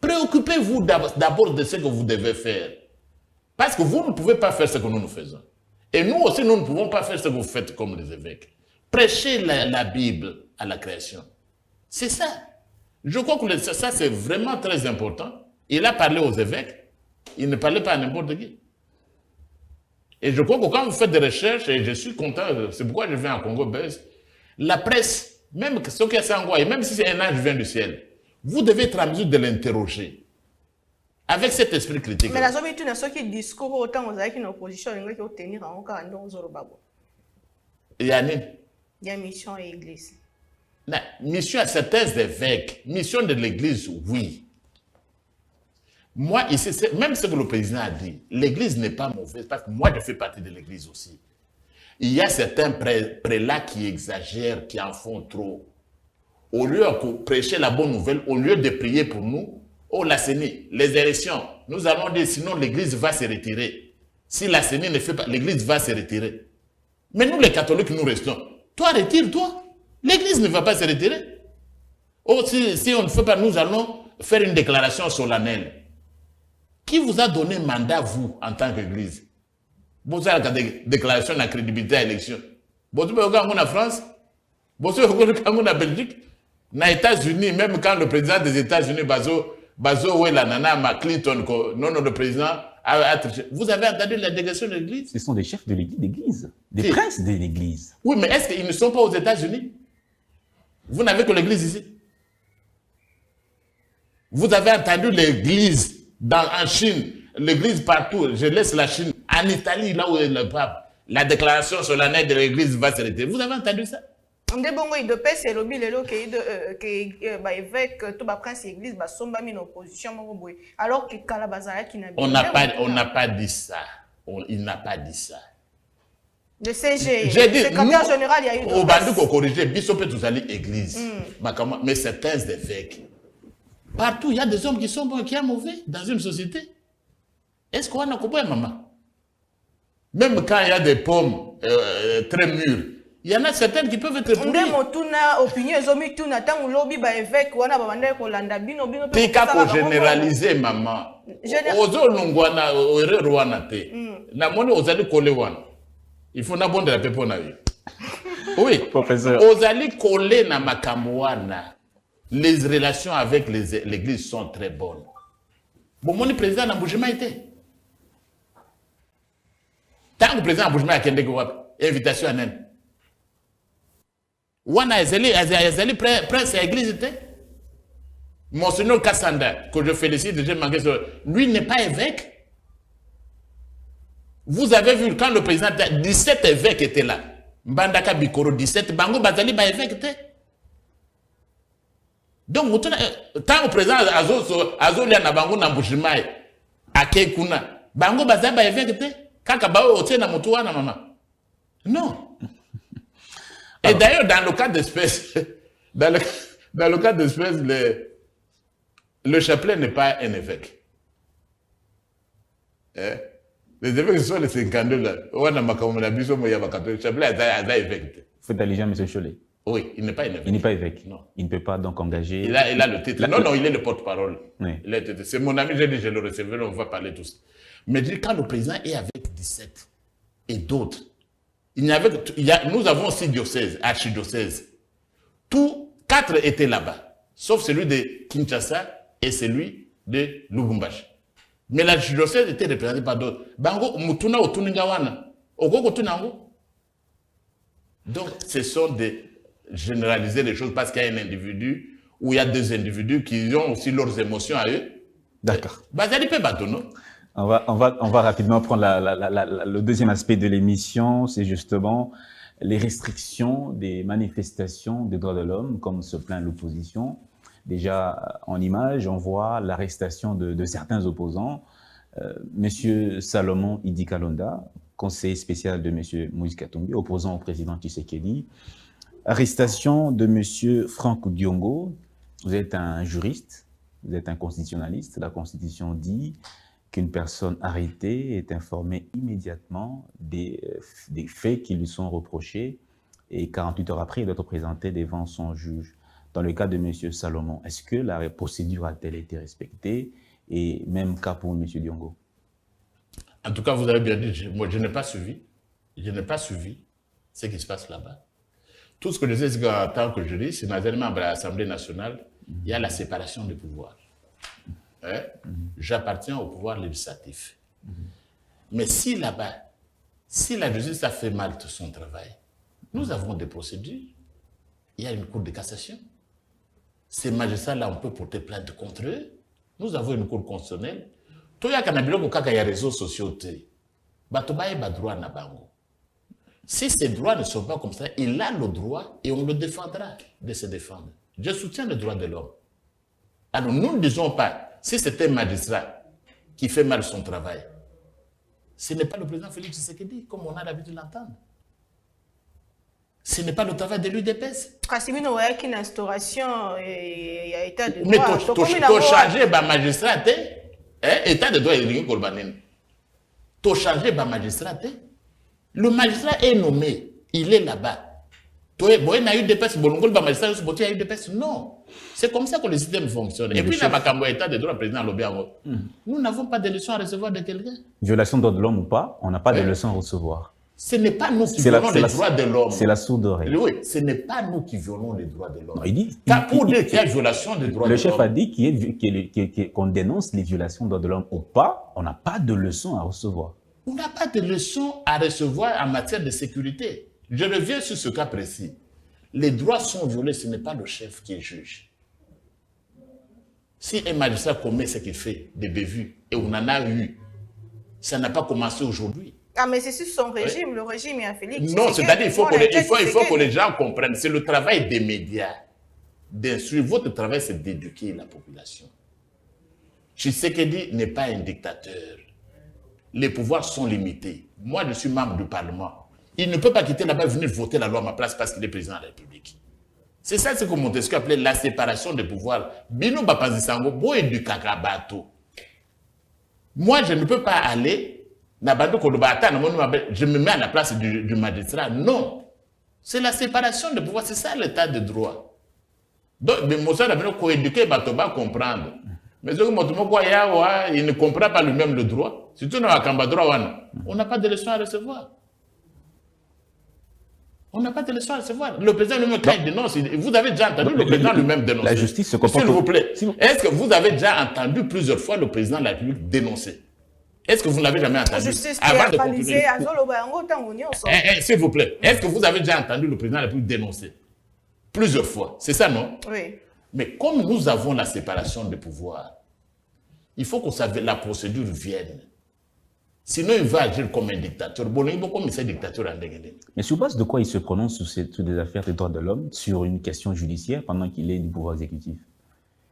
Préoccupez-vous d'abord de ce que vous devez faire. Parce que vous ne pouvez pas faire ce que nous faisons. Et nous aussi, nous ne pouvons pas faire ce que vous faites comme les évêques. Prêchez la Bible à la création. C'est ça. Je crois que ça, c'est vraiment très important. Il a parlé aux évêques. Il ne parlait pas à n'importe qui. Et je crois que quand vous faites des recherches, et je suis content, c'est pourquoi je viens à Congo Buzz, la presse, même ceux qui sont en même si c'est un ange vient du ciel, vous devez être en mesure de l'interroger. Avec cet esprit critique. Mais la zone est une qui discours autant aux qui une opposition qui obtenir en cas dans Zorobabo. Il y a une mission à l'église. La mission à certains évêques, mission de l'église, oui. Moi, ici, même ce que le président a dit, l'église n'est pas mauvaise, parce que moi, je fais partie de l'église aussi. Il y a certains prélats qui exagèrent, qui en font trop. Au lieu de prêcher la bonne nouvelle, au lieu de prier pour nous, oh la CENI, les élections, nous allons dire sinon l'église va se retirer. Si la CENI ne fait pas, l'église va se retirer. Mais nous les catholiques, nous restons. Toi, retire-toi. L'église ne va pas se retirer. Oh, si on ne fait pas, nous allons faire une déclaration solennelle. Qui vous a donné mandat, vous, en tant qu'église? Vous avez une déclaration de la crédibilité à l'élection. Vous avez en France, vous avez en Belgique, aux États-Unis, même quand le président des États-Unis, Bazo ou la nana, Clinton, non, le président, vous avez entendu la délégation de l'église? Ce sont des chefs de l'église, des princes de l'église. Oui, mais est-ce qu'ils ne sont pas aux États-Unis? Vous n'avez que l'église ici. Vous avez entendu l'église en Chine, l'église partout, je laisse la Chine, en Italie, là où est le pape, la déclaration solennelle de l'église va se retirer. Vous avez entendu ça? On dit bon, il de paix, c'est le bilelo que évêque, tout le prince l'église, somba mis en opposition, alors que Kalabazara qui n'a on n'a pas dit ça. Il n'a pas dit ça. Le CG, j'ai dit, le secrétaire général, il y a eu. Au Bandou qu'on corrigeait, Bishop et tous allés église. Mais certains évêques. Partout, il y a des hommes qui sont bons et qui sont mauvais dans une société. Est-ce qu'on a compris, maman? Même quand il y a des pommes très mûres, il y en a certaines qui peuvent être pourries. Tika pour généraliser, maman. Ozo lungwana, ore rwana te. Na moni ozali kole wana. Il faut na bonde la pepo na yo. Oui, professeur. Ozali kole na makambo wana. Les relations avec l'église sont très bonnes. Bon, mon président n'a bougé été. Tant que le président a bougé à Kende invitation à Nen. Wana ezali prince à l'église était. Monseigneur Kassanda, que je félicite, lui n'est pas évêque. Vous avez vu quand le président, 17 évêques étaient là. Mbandaka Bikoro, 17, Bango Bazali, ba évêque était. Donc, tant que le président Azolia na Bango na Mbushimai, à Kekuna, Bango Bazali, ba évêque était. Kaka Bao, Ote na Motua na maman. Non. Et d'ailleurs, dans le cas d'espèce, dans le cas d'espèce, le chapelet n'est pas un évêque. Les évêques sont les 52 là. Le chapelet est évêque. Faites allusion à M. Cholet. Oui, il n'est pas un évêque. Il n'est pas évêque. Non. Il ne peut pas donc engager. Il a le titre. Non, il est le porte-parole. Oui. C'est mon ami, j'ai dit, je le recevrai, on va parler tous. Mais quand le président est avec 17 et d'autres, nous avons 6 diocèses, archidiocèses. Tous 4 étaient là-bas, sauf celui de Kinshasa et celui de Lubumbashi. Mais l'archidiocèse était représenté par d'autres. Bango, Mutuna, Otuningawana, Ogogo Tunango. Donc, ce sont des généraliser les choses parce qu'il y a un individu ou il y a deux individus qui ont aussi leurs émotions à eux. D'accord. On va rapidement prendre le deuxième aspect de l'émission, c'est justement les restrictions des manifestations des droits de l'homme, comme se plaint l'opposition. Déjà, en image, on voit l'arrestation de certains opposants. Monsieur Salomon Idi Kalonda, conseiller spécial de monsieur Moïse Katumbi, opposant au président Tshisekedi. Arrestation de monsieur Franck Diongo. Vous êtes un juriste, vous êtes un constitutionnaliste. La Constitution dit qu'une personne arrêtée est informée immédiatement des faits qui lui sont reprochés et 48 heures après, il doit être présenté devant son juge. Dans le cas de M. Salomon, est-ce que la procédure a-t-elle été respectée? Et même cas pour M. Diongo? En tout cas, vous avez bien dit, moi je n'ai pas suivi. Je n'ai pas suivi ce qui se passe là-bas. Tout ce que je sais, c'est qu'en tant que juriste, c'est dans l'Assemblée nationale, il y a la séparation des pouvoirs. J'appartiens au pouvoir législatif. Mais si là-bas, si la justice a fait mal son travail, nous avons des procédures. Il y a une cour de cassation. Ces magistrats-là, on peut porter plainte contre eux. Nous avons une cour constitutionnelle. Tout le monde a des réseaux sociaux. Droit na bango. Si ces droits ne sont pas comme ça, il a le droit et on le défendra de se défendre. Je soutiens le droit de l'homme. Alors nous ne disons pas, si c'est un magistrat qui fait mal son travail, ce n'est pas le président Félix Tshisekedi, comme on a l'habitude de l'entendre. Ce n'est pas le travail de l'UDPS. Mais instauration et état de droit. Mais tu changer le magistrat, état de droit, tu changer le magistrat. Le magistrat est nommé, il est là-bas. Non. C'est comme ça que le système fonctionne. Et puis, dans état de droit, président Lobiango, nous n'avons pas de leçons à recevoir de quelqu'un. Violation de l'homme ou pas, on n'a pas de leçons à recevoir. Ce n'est pas nous qui violons les droits de l'homme. C'est la sourde oreille. Oui, ce n'est pas nous qui violons les droits de l'homme. Il dit. Pour dire qu'il y a violation des droits de l'homme. Le chef a dit qu'on dénonce les violations des droits de l'homme ou pas, on n'a pas de leçons à recevoir. On n'a pas de leçons à recevoir en matière de sécurité. Je reviens sur ce cas précis. Les droits sont violés, ce n'est pas le chef qui est juge. Si un magistrat commet ce qu'il fait, des bévues, et on en a eu, ça n'a pas commencé aujourd'hui. Ah, mais c'est sur son régime, le régime est Félix. Non, c'est-à-dire il faut que les gens comprennent. C'est le travail des médias d'instruire. Votre travail, c'est d'éduquer la population. Tshisekedi n'est pas un dictateur. Les pouvoirs sont limités. Moi, je suis membre du Parlement. Il ne peut pas quitter là-bas et venir voter la loi à ma place parce qu'il est président de la République. C'est ça ce que Montesquieu appelait la séparation des pouvoirs. Bino Bapanzisango, boy du kakabato. Moi, je ne peux pas aller, je me mets à la place du magistrat. Non. C'est la séparation des pouvoirs. C'est ça l'état de droit. Donc, il faut éduquer, comprendre. Mais il ne comprend pas lui-même le droit. Surtout dans la droit, on n'a pas de leçons à recevoir. On n'a pas de leçons à recevoir. Le président lui-même, quand il dénonce, vous avez déjà entendu le président lui-même dénoncer. La justice se comporte. S'il vous plaît, est-ce que vous avez déjà entendu plusieurs fois le président de la République dénoncer? Est-ce que vous ne l'avez jamais entendu? Avant de continuer. S'il vous plaît, est-ce que vous avez déjà entendu le président de la République dénoncer? Plusieurs fois. C'est ça, non? Oui. Mais comme nous avons la séparation des pouvoirs, il faut que la procédure vienne. Sinon, il va agir comme un dictateur. Mais sur base de quoi il se prononce sur des affaires des droits de l'homme, sur une question judiciaire, pendant qu'il est du pouvoir exécutif?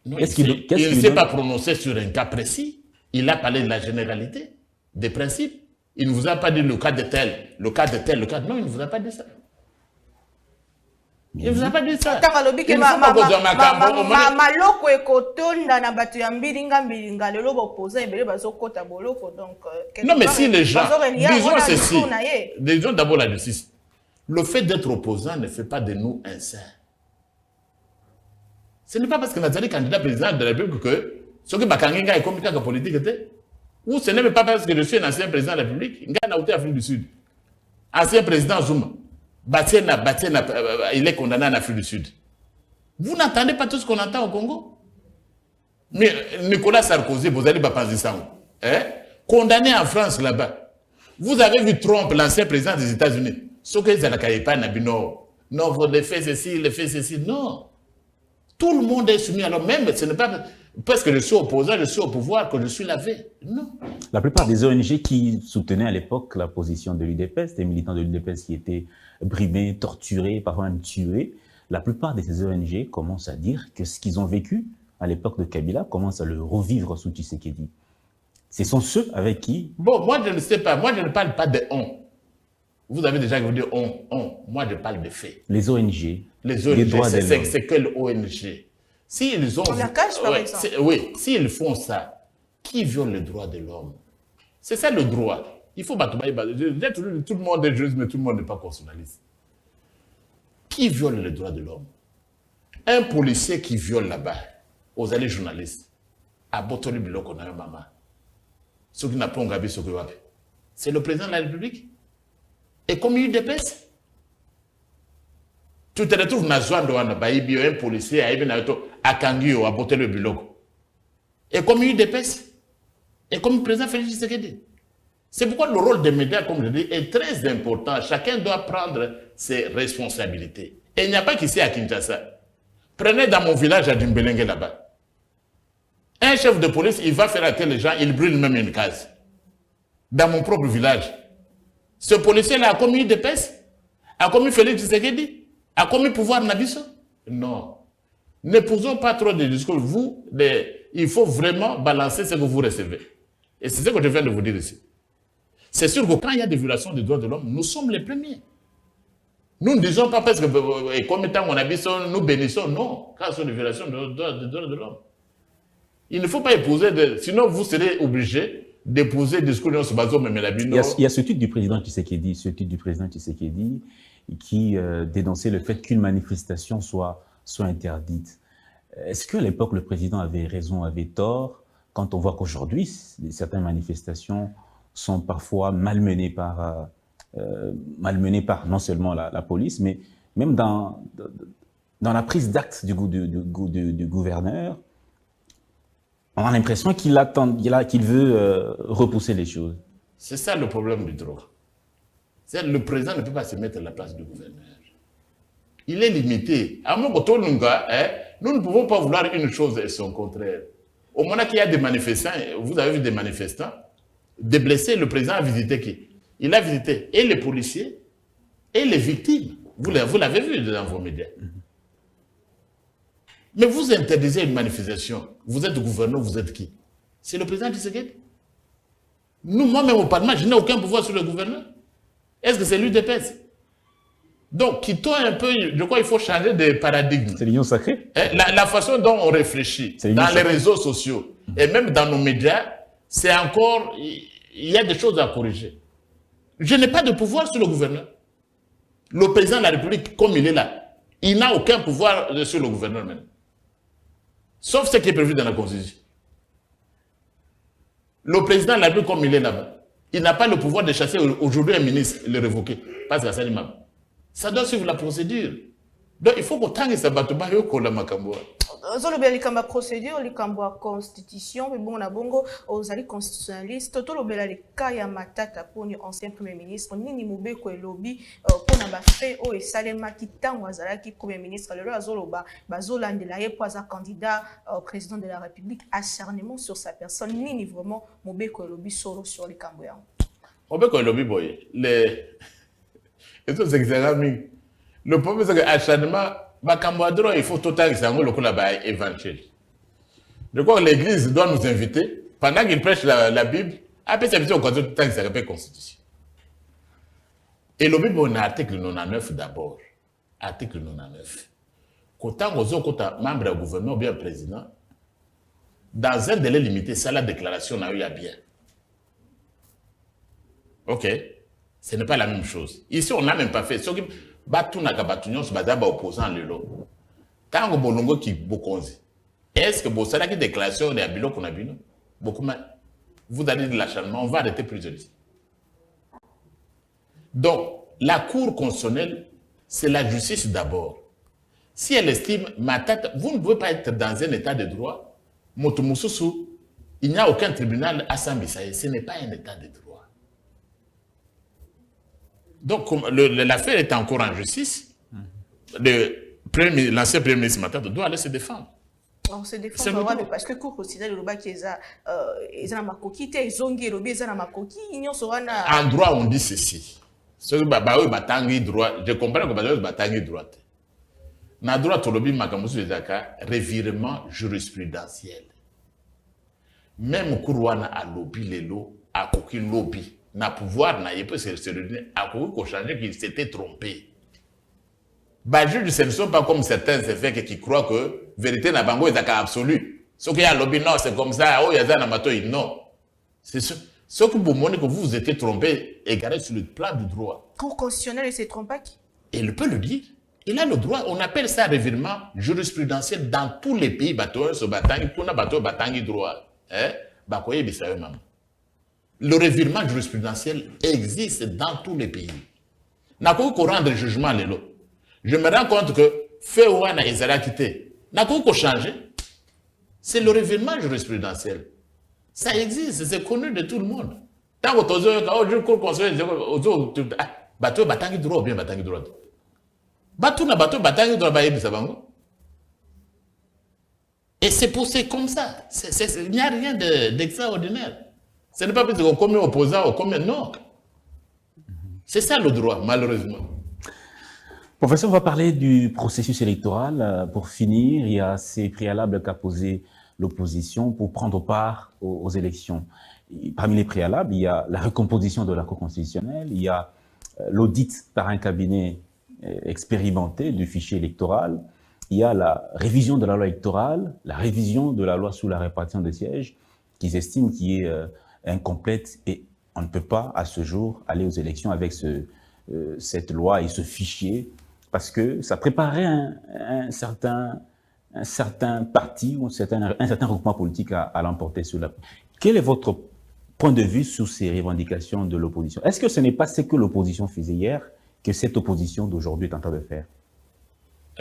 Non, il ne s'est pas prononcé sur un cas précis. Il a parlé de la généralité, des principes. Il ne vous a pas dit le cas de tel, le cas de tel, le cas de... Non, il ne vous a pas dit ça. Il ne vous a pas dit ça. Non, mais si les gens, disons ceci, disons d'abord la justice, le fait d'être opposant ne fait pas de nous un saint. Ce n'est pas parce que nous sommes candidat président de la République que ce que Bakanginga est comité politique était, ou ce n'est pas parce que je suis un ancien président de la République, Nga a Afrique du Sud, ancien président Zuma. Il est condamné en Afrique du Sud. Vous n'entendez pas tout ce qu'on entend au Congo? Mais Nicolas Sarkozy, vous allez condamné en France là-bas. Vous avez vu Trump, l'ancien président des États-Unis. Ce que non, vous le faites ceci, le fait ceci. Non. Tout le monde est soumis. Alors même, ce n'est pas parce que je suis opposant, je suis au pouvoir, que je suis lavé. Non. La plupart des ONG qui soutenaient à l'époque la position de l'UDPS, des militants de l'UDPS qui étaient brimés, torturés, parfois même tués, la plupart de ces ONG commencent à dire que ce qu'ils ont vécu à l'époque de Kabila commence à le revivre sous Tshisekedi. Ce sont ceux avec qui... Bon, moi je ne sais pas, moi je ne parle pas de on. Vous avez déjà dit on. Moi je parle de faits. Les ONG, les ONG, c'est quelle ONG? S'ils ont... La cache, par exemple. Oui, s'ils font ça, qui viole les droits de l'homme? C'est ça le droit. Il faut battre. Tout le monde est juste, mais tout le monde n'est pas constitutionnaliste. Qui viole les droits de l'homme? Un policier qui viole là-bas, aux allées journalistes, à Botoli Biloko na Mama, ceux qui n'ont pas engagé ce que c'est le président de la République. Et comme il dépasse, tu te retrouves dans un policier à Kangio, à Botoli Biloko. Et comme il dépasse, et comme le président Félix Tshisekedi. C'est pourquoi le rôle des médias, comme je dis, est très important. Chacun doit prendre ses responsabilités. Et il n'y a pas qu'ici à Kinshasa. Prenez dans mon village à Dimbelenge là-bas. Un chef de police, il va faire arrêter les gens, il brûle même une case. Dans mon propre village. Ce policier-là a commis des pèses, a commis Félix Tshisekedi, a commis pouvoir Nabiso. Non. Ne posons pas trop de discours. Il faut vraiment balancer ce que vous recevez. Et c'est ce que je viens de vous dire ici. C'est sûr que quand il y a des violations des droits de l'homme, nous sommes les premiers. Nous ne disons pas parce que, comme étant mon avis, nous bénissons. Non, quand ce sont des violations des droits de l'homme. Il ne faut pas épouser, sinon vous serez obligé d'épouser des discours de Bazo Memelabino. Il y a ce titre du président Tshisekedi, qui dénonçait le fait qu'une manifestation soit interdite. Est-ce qu'à l'époque, le président avait raison, avait tort, quand on voit qu'aujourd'hui, certaines manifestations sont parfois malmenées par non seulement la police, mais même dans la prise d'acte du gouverneur, on a l'impression qu'il veut repousser les choses. C'est ça le problème du droit. Le président ne peut pas se mettre à la place du gouverneur. Il est limité. À mon côté, nous ne pouvons pas vouloir une chose et son contraire. Au moment qu'il y a des manifestants, vous avez vu des manifestants, des blessés, le président a visité qui? Il a visité et les policiers et les victimes. Vous l'avez vu dans vos médias. Mais vous interdisez une manifestation. Vous êtes gouverneur, vous êtes qui? C'est le président Tshisekedi. Nous, moi-même au Parlement, je n'ai aucun pouvoir sur le gouverneur. Est-ce que c'est l'UDPS? Donc, quittons un peu, je crois qu'il faut changer de paradigme. C'est l'union sacrée. La façon dont on réfléchit dans les réseaux sociaux et même dans nos médias, c'est encore, il y a des choses à corriger. Je n'ai pas de pouvoir sur le gouverneur. Le président de la République, comme il est là, il n'a aucun pouvoir sur le gouverneur même. Sauf ce qui est prévu dans la Constitution. Le président de la République, comme il est là-bas, il n'a pas le pouvoir de chasser aujourd'hui un ministre, le révoquer. Parce que ça doit suivre la procédure. Donc il faut qu'on tangue sa batuma yoko la makamboa. Zolobe likamba procédure, likamba constitution, mais bon, on a bongo aux alliés constitutionnalistes. Toto lobela le kaya matata pour ni ancien premier ministre, nini mobeko et lobby pour na fait o et salema qui tango azala qui premier ministre le zoloba bazolande la yepoza candidat président de la République acharnement sur sa personne nini vraiment mobeko et lobby solo sur les camboyans. Mobeko et lobby boy les et tout c'est le problème c'est que acharnement il faut tout le évangile. Je crois que l'Église doit nous inviter, pendant qu'il prêche la Bible, après ça, on continue tout le temps qu'il s'appelle Constitution. Et le Bible, on a article 99 d'abord. Article 99. Quand on est membre du gouvernement ou bien président, dans un délai limité, ça la déclaration n'a eu à bien. Ok? Ce n'est pas la même chose. Ici, on n'a même pas fait. Opposant lelo. Tango bolongo ki bokonzi. Est-ce que vous savez que déclaration de Abilo qu'on a vu? Beaucoup vous allez de l'acharnement, on va arrêter plus de lui. Donc, la Cour constitutionnelle, c'est la justice d'abord. Si elle estime, vous ne pouvez pas être dans un état de droit, Motomususu, il n'y a aucun tribunal à Sambisaye, ce n'est pas un état de droit. Donc, l'affaire est encore en justice. l'ancien Premier ministre Matata doit aller se défendre. On se défend parce que cour considère le Loba qui est à Makoki, Zongi, Robi, à Makoki, Union Sorana. En droit, on dit ceci. Ce que Babaou Batangi droit, je comprends que Babaou Batangi droit. Dans le droit, Tolobi Makamusu Ezaka, revirement jurisprudentiel. Même Kourouana a lobby les lots, a coquille lobby. N'a pouvoir, n'a pas se donner, a coquille changer qu'il s'était trompé. Bah, juge, ce ne sont pas comme certains effets qui croient que vérité n'a pas est absolu. Ce qu'il y a lobby, non, c'est comme ça, oh, il y a un amateur, non. C'est ce que vous montrez que vous vous étiez trompé, égaré sur le plan du droit. Cour constitutionnelle, il s'est trompé. Et il peut le dire. Il a le droit, on appelle ça revirement jurisprudentiel dans tous les pays, bateau, ce batangi, tout na bateau, batangi droit. Bakoye bisayo maman. Le revirement jurisprudentiel existe dans tous les pays. N'a pas qu'on rendre jugement les lots. Je me rends compte que Féouana et Zara quitté. N'a pas qu'on change. C'est le revirement jurisprudentiel. Ça existe, c'est connu de tout le monde. Tant que tu as cours conseil, bateau, batangi droit ou bien batangi droit. Bateau na bateau, batangi droit, baye bisabango. Et c'est poussé comme ça. Il n'y a rien d'extraordinaire. Ce n'est pas parce qu'on commet opposant ou commet non. C'est ça le droit, malheureusement. Professeur, on va parler du processus électoral. Pour finir, il y a ces préalables qu'a posé l'opposition pour prendre part aux élections. Parmi les préalables, il y a la recomposition de la Cour constitutionnelle, il y a l'audit par un cabinet expérimenté du fichier électoral, il y a la révision de la loi électorale, la révision de la loi sous la répartition des sièges, qu'ils estiment qui est incomplète et on ne peut pas à ce jour aller aux élections avec cette loi et ce fichier parce que ça préparait un certain parti ou un certain regroupement politique à l'emporter sur la... Quel est votre point de vue sur ces revendications de l'opposition? Est-ce que ce n'est pas ce que l'opposition faisait hier que cette opposition d'aujourd'hui est en train de faire?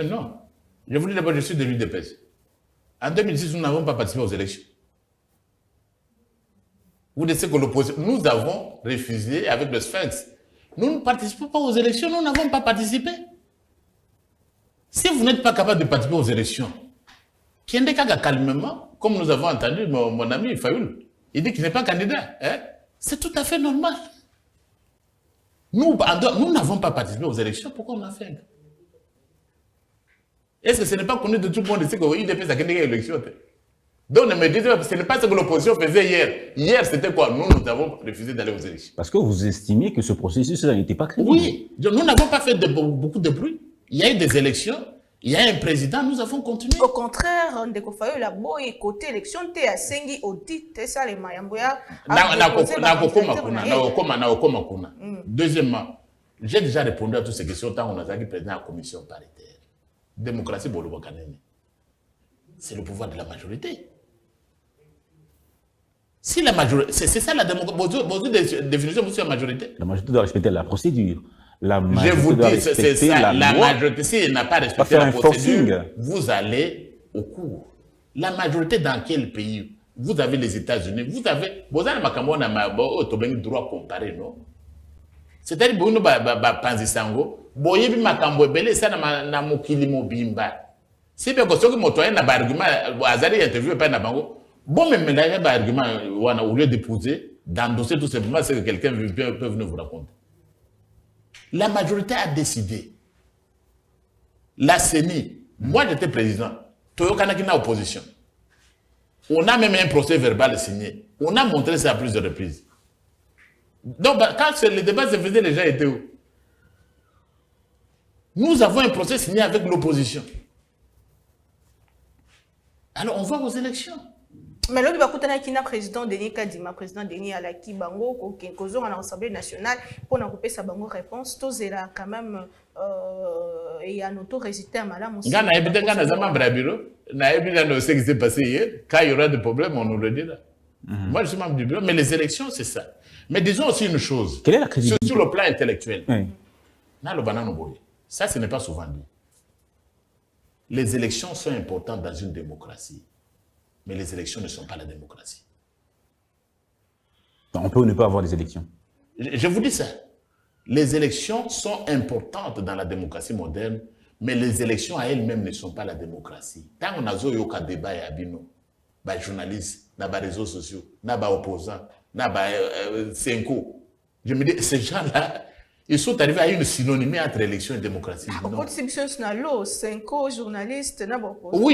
Non. Je vous dis d'abord, je suis de l'UDPS. En 2006, nous n'avons pas participé aux élections. Vous dites que l'opposition, nous avons refusé avec le Sphinx. Nous ne participons pas aux élections, nous n'avons pas participé. Si vous n'êtes pas capable de participer aux élections, Kiendeka calmement, comme nous avons entendu mon ami Fayoul, il dit qu'il n'est pas candidat. Hein? C'est tout à fait normal. Nous n'avons pas participé aux élections, pourquoi on a fait? Est-ce que ce n'est pas connu de tout le monde ici que l'IDP a gagné l'élection? Donc, ne me dites pas, ce n'est pas ce que l'opposition faisait hier. Hier, c'était quoi? Nous avons refusé d'aller aux élections. Parce que vous estimiez que ce processus n'était pas crédible. Oui, nous n'avons pas fait beaucoup de bruit. Il y a eu des élections, il y a un président, nous avons continué. Au contraire, Ndeko Fayoul la boy côté élection, t'es à Sengi audit, t'es ça les mayamboya. Deuxièmement, j'ai déjà répondu à toutes ces questions tant qu'on a été président de la commission paritaire. Démocratie, c'est le pouvoir de la majorité. Si la majorité, c'est ça la démocratie. Vous définition de la majorité. La majorité doit respecter la procédure. Je vous dis, c'est ça. La majorité, si elle n'a pas respecté la procédure, vous allez au cours. La majorité dans quel pays? Vous avez les États-Unis, vous avez. Vous avez le droit comparé, non? C'est-à-dire que vous avez Panzisango. Boye bi makambo ebele sana na mokili mobimba. Si bien que ce que motoyen na ba argument azali interview pas na bango. Bon même là ba argument wana au lieu de poser d'endosser tout simplement ce que quelqu'un peut venir vous raconter. La majorité a décidé. La CENI, moi j'étais président, Toyo Kanaki na opposition. On a même un procès verbal signé. On a montré ça à plusieurs reprises. Donc quand le débat se faisait, les gens étaient où? Nous avons un procès signé avec l'opposition. Alors, on va aux élections. Mais là, il y a un président Denis Kadima, président Denis Alaki Bango, qui est à l'Assemblée nationale, pour nous couper sa bango réponse. Tous est là quand même, il y a un auto-résisté à Madame. Il y a un ce qui s'est passé hier. Quand il y aura des problèmes, on nous le dira. Moi, je suis membre du bureau, mais les élections, c'est ça. Mais disons aussi une chose. Quelle est la crédibilité? Sur le plan intellectuel. Oui. Ça, ce n'est pas souvent dit. Les élections sont importantes dans une démocratie. Mais les élections ne sont pas la démocratie. On peut ou ne pas avoir des élections. Je vous dis ça. Les élections sont importantes dans la démocratie moderne, Mais les élections à elles-mêmes ne sont pas la démocratie. Tant qu'on a un débat et abino, les journalistes, les réseaux sociaux, les opposants, les Senko, je me dis, ces gens-là, ils sont arrivés à une synonymie entre élection et démocratie. Oui,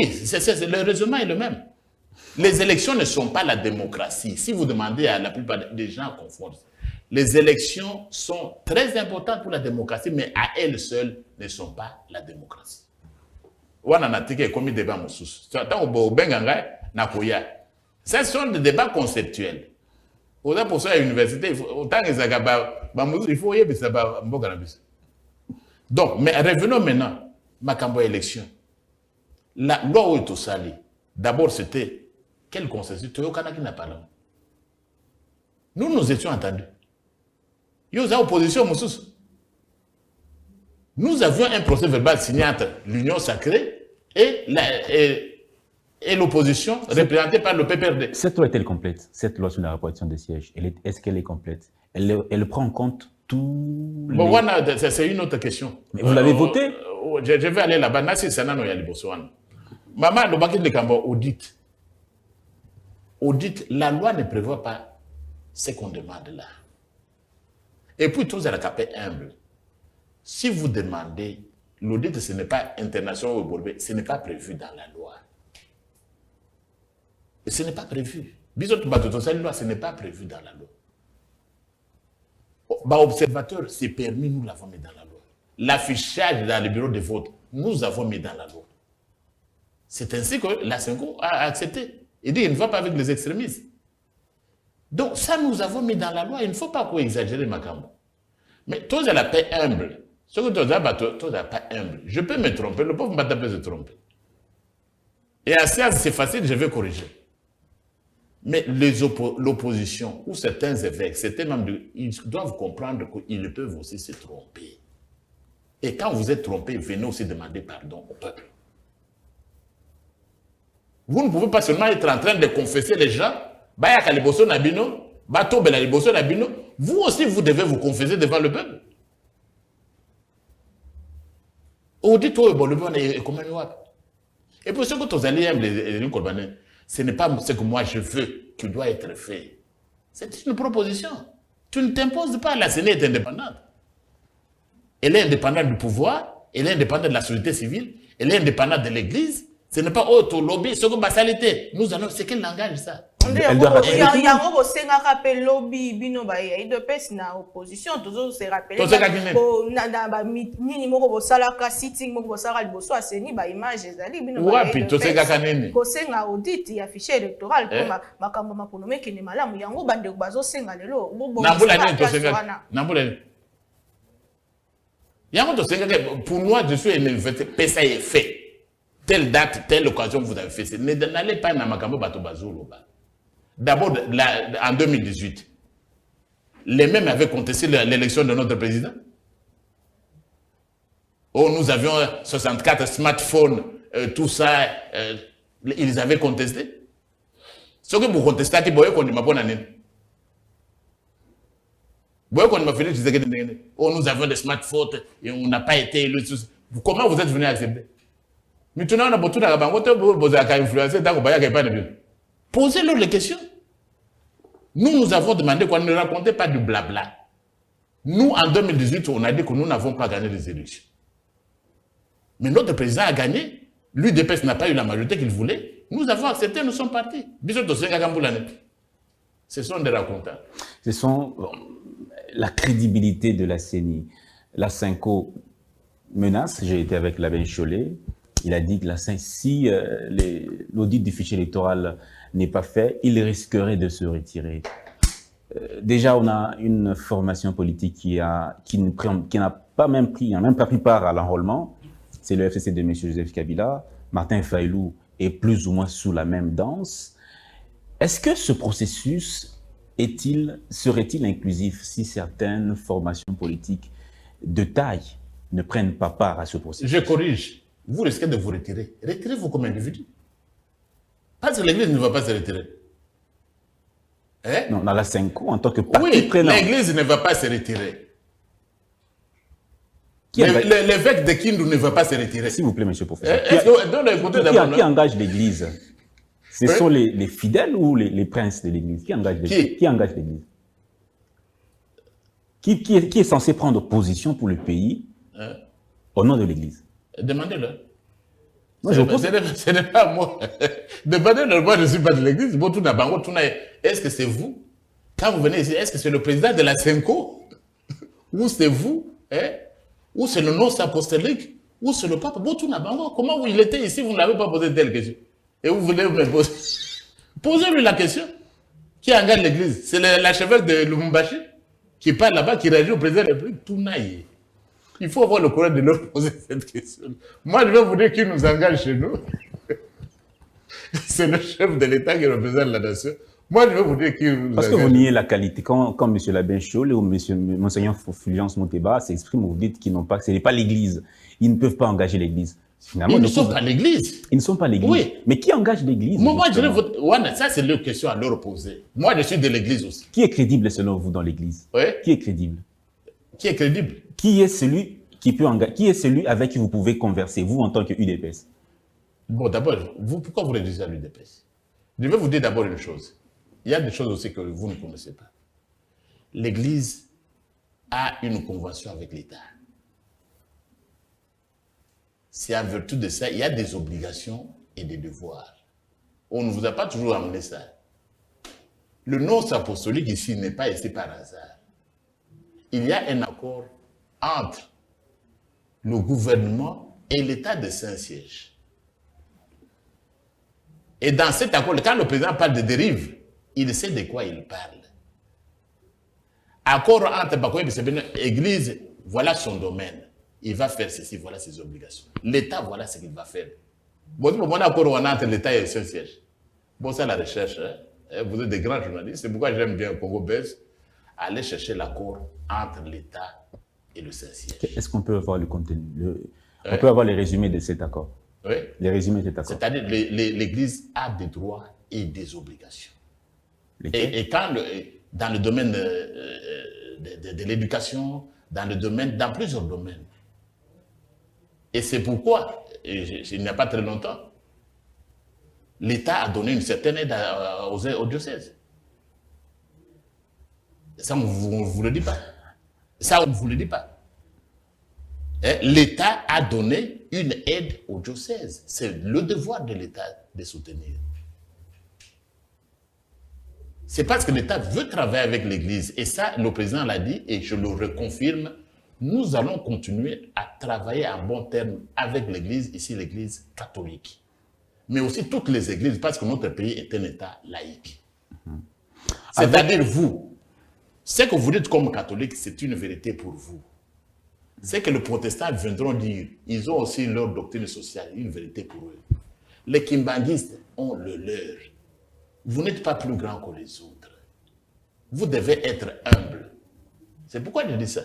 le raisonnement est le même. Les élections ne sont pas la démocratie. Si vous demandez à la plupart des gens confondent, les élections sont très importantes pour la démocratie, mais à elles seules ne sont pas la démocratie. Ce sont des débats conceptuels. Pour ça, à l'université, il faut y donc, mais revenons maintenant à l'élection. La loi où sali, d'abord c'était quel consensus? Nous nous étions entendus. Nous avions un procès verbal signé entre l'Union sacrée et l'opposition représentée par le PPRD. Cette loi est-elle complète? Cette loi sur la répartition des sièges, est-ce qu'elle est complète? Elle prend en compte tout. Bon, c'est une autre question. Mais vous l'avez voté? Je vais aller là-bas. Maman, le baquet de Cambo, audit. Audit, la loi ne prévoit pas ce qu'on demande là. Et puis, tous à la capée humble. Si vous demandez, l'audit, ce n'est pas international ou ce n'est pas prévu dans la loi. Et ce n'est pas prévu. Ce n'est pas prévu dans la loi. Observateur, c'est permis, nous l'avons mis dans la loi. L'affichage dans le bureau de vote, nous avons mis dans la loi. C'est ainsi que la Senko a accepté. Il dit, il ne va pas avec les extrémistes. Donc, ça, nous avons mis dans la loi. Il ne faut pas exagérer, Makambo. Mais toi, tu as la paix humble. Ce que tu n'as pas humble. Je peux me tromper. Le pauvre Mbata peut se tromper. Et à ça, c'est facile, je vais corriger. Mais l'opposition ou certains évêques, certains membres, ils doivent comprendre qu'ils peuvent aussi se tromper. Et quand vous êtes trompé, venez aussi demander pardon au peuple. Vous ne pouvez pas seulement être en train de confesser les gens, vous aussi vous devez vous confesser devant le peuple. Et pour ce que vous allez ce n'est pas ce que moi je veux qui doit être fait. C'est une proposition. Tu ne t'imposes pas. La CENI est indépendante. Elle est indépendante du pouvoir, elle est indépendante de la société civile, elle est indépendante de l'Église. Ce n'est pas autre lobby, ce que basalité. Nous allons, c'est quel langage ça? Il y a un lobby, bino ba il de pes na opposition, toujours se rappeler. Na nini moko bo sala ka sitting moko bo sala liboso aseni ba image ezali bino ba. Ouais, puis to se gakaneni. Ko senga audit ya fichier électoral pour makambo maponome ki ne malamu yango bande bazo senga lelo. Nambula ni to se gakana. Nambula. Yango to se gakana pour moi je suis une pesa est fait. Telle date, telle occasion vous avez fait. N'allez pas dans makambo bato bazolo ba. D'abord, en 2018, les mêmes avaient contesté l'élection de notre président. Oh, nous avions 64 smartphones, tout ça, ils avaient contesté. Ce que vous contestez, c'est que vous avez oh, nous avions des smartphones et on n'a pas été élus. Comment vous êtes venu accepter? Maintenant, on a beaucoup d'influencer. Posez-leur les questions. Nous avons demandé qu'on ne racontait pas du blabla. Nous, en 2018, on a dit que nous n'avons pas gagné les élections. Mais notre président a gagné. L'UDPS n'a pas eu la majorité qu'il voulait. Nous avons accepté, nous sommes partis. Ce sont des racontants. Ce sont la crédibilité de la CENI. La Senko menace, j'ai été avec l'abbé Cholet, il a dit que si l'audit du fichier électoral n'est pas fait, il risquerait de se retirer. Déjà, on a une formation politique qui n'a même pas pris part à l'enrôlement. C'est le FCC de M. Joseph Kabila. Martin Fayulu est plus ou moins sous la même danse. Est-ce que ce processus serait-il inclusif si certaines formations politiques de taille ne prennent pas part à ce processus? Je corrige. Vous risquez de vous retirer. Retirez-vous comme individu. Parce que l'Église ne va pas se retirer. Hein? Non, dans la Senko, en tant que parti oui, prenant. l'Église ne va pas se retirer. L'évêque de Kindu ne va pas se retirer. S'il vous plaît, monsieur le professeur. Qui engage l'Église? Ce sont les fidèles ou les princes de l'Église? Qui engage l'Église? Qui engage l'Église? Qui est censé prendre position pour le pays au nom de l'Église? Demandez-le. Ce n'est pas moi. Demandez-le, moi je ne suis pas de l'Église. Est-ce que c'est vous? Quand vous venez ici, est-ce que c'est le président de la Senko? Ou c'est vous? Ou c'est le nonce apostolique? Ou c'est le pape? Comment il était ici, vous ne l'avez pas posé telle question? Et vous voulez me poser? Posez-lui la question. Qui engage l'Église? C'est l'archevêque de Lubumbashi qui parle là-bas, qui réagit au président de la République. Tout naïe. Il faut avoir le courage de leur poser cette question. Moi, je vais vous dire qui nous engage chez nous. C'est le chef de l'État qui représente la nation. Moi, je vais vous dire qui nous engage. Parce que vous niez la qualité. Quand M. Labin Chole ou Monseigneur Fulgence Monteba s'expriment, vous dites qu'ils n'ont pas, que ce n'est pas l'Église. Ils ne peuvent pas engager l'Église. Finalement, ils ne sont pas l'Église. Ils ne sont pas l'Église. Oui. Mais qui engage l'Église? Moi, je vais vous... Ça, c'est leur question à leur poser. Moi, je suis de l'Église aussi. Qui est crédible selon vous dans l'Église? Oui. Qui est crédible? Qui est crédible? Qui est celui qui peut engager? Qui est celui avec qui vous pouvez converser, vous, en tant que UDPS? Bon, d'abord, pourquoi vous réduisez à l'UDPS? Je vais vous dire d'abord une chose. Il y a des choses aussi que vous ne connaissez pas. L'Église a une convention avec l'État. C'est en vertu de ça, il y a des obligations et des devoirs. On ne vous a pas toujours amené ça. Le nonce apostolique ici n'est pas ici par hasard. Il y a un accord entre le gouvernement et l'État de Saint-Siège. Et dans cet accord, quand le président parle de dérive, il sait de quoi il parle. Accord entre Bakoye et l'Église, voilà son domaine. Il va faire ceci, voilà ses obligations. L'État, voilà ce qu'il va faire. Bon, accord entre l'État et Saint-Siège. Bon, ça, la recherche, hein? Vous êtes des grands journalistes, c'est pourquoi j'aime bien Congo Belge. Allez chercher l'accord entre l'État et le Saint-Siège. Est-ce qu'on peut avoir le contenu? On peut avoir les résumés de cet accord? Oui. Les résumés de cet accord. C'est-à-dire l'Église a des droits et des obligations. Et quand dans le domaine de l'éducation, dans plusieurs domaines. Et c'est pourquoi, il n'y a pas très longtemps, l'État a donné une certaine aide aux diocèses. Ça, on ne vous le dit pas. Ça, on ne vous le dit pas. L'État a donné une aide aux diocèses. C'est le devoir de l'État de soutenir. C'est parce que l'État veut travailler avec l'Église. Et ça, le président l'a dit, et je le reconfirme, nous allons continuer à travailler en bon terme avec l'Église, ici l'Église catholique. Mais aussi toutes les églises, parce que notre pays est un État laïque. C'est-à-dire vous, ce que vous dites comme catholique, c'est une vérité pour vous. C'est que les protestants viendront dire, ils ont aussi leur doctrine sociale, une vérité pour eux. Les kimbanguistes ont le leur. Vous n'êtes pas plus grand que les autres. Vous devez être humble. C'est pourquoi je dis ça.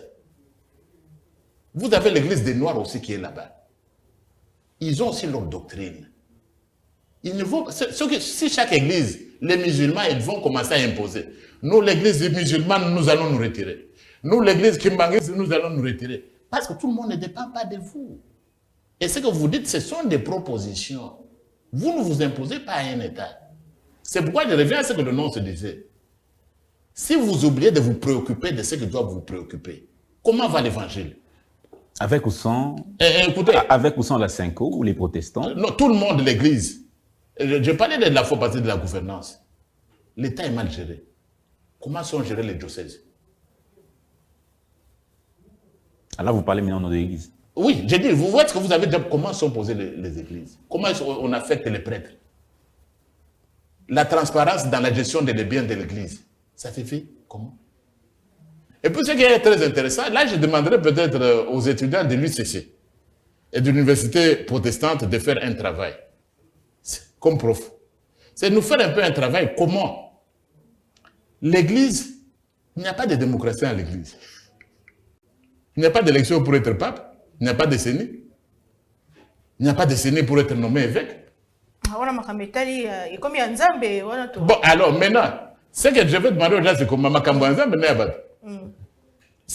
Vous avez l'église des Noirs aussi qui est là-bas. Ils ont aussi leur doctrine. Ils ne vont, si chaque église, les musulmans, ils vont commencer à imposer. Nous, l'église des musulmans, nous allons nous retirer. Nous, l'église kimbanguiste, nous allons nous retirer. Parce que tout le monde ne dépend pas de vous. Et ce que vous dites, ce sont des propositions. Vous ne vous imposez pas à un État. C'est pourquoi je reviens à ce que le nom se disait. Si vous oubliez de vous préoccuper de ce qui doit vous préoccuper, comment va l'évangile? Avec ou sans, écoutez, avec ou sans la Cinco ou les protestants? Non, tout le monde, l'Église. Je parlais de la faux partie de la gouvernance. L'État est mal géré. Comment sont gérés les diocèses? Alors vous parlez maintenant de l'Église. Oui, j'ai dit, vous voyez ce que vous avez dit, comment sont posées les églises? Comment on affecte les prêtres? La transparence dans la gestion des biens de l'Église, ça s'est fait comment? Et puis ce qui est très intéressant, là je demanderais peut-être aux étudiants de l'UCC et de l'université protestante de faire un travail, comme prof. C'est nous faire un peu un travail comment l'Église, il n'y a pas de démocratie à l'Église. Il n'y a pas d'élection pour être pape, il n'y a pas de Sénat. Il n'y a pas de Sénat pour être nommé évêque. Bon, alors maintenant, ce que je vais demander aux gens, c'est comment Makambo Nzambe n'est pas.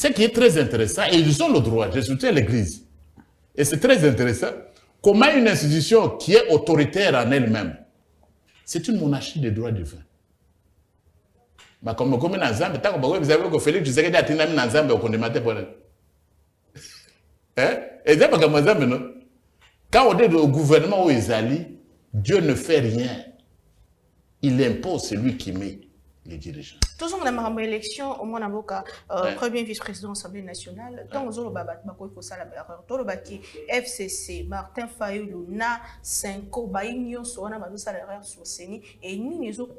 Ce qui est très intéressant, et ils ont le droit, je soutiens l'Église, et c'est très intéressant, comment une institution qui est autoritaire en elle-même, c'est une monarchie des droits divins. Mais comme dans Zambie, tant que vous avez que Félix Tshisekedi a été dans Zambie, on connaît pour elle. Et c'est pas comme Zambie, non? Quand on est au gouvernement où ils allient, Dieu ne fait rien. Il impose celui qui met les dirigeants. Toujours dans la élection, au moins avocat, premier vice-président de l'Assemblée nationale, tant aux autres FCC, Martin Fayulu, na 5 ans, Baïnion, Soana, Badou Salaire, Soseni, et nous, ils ont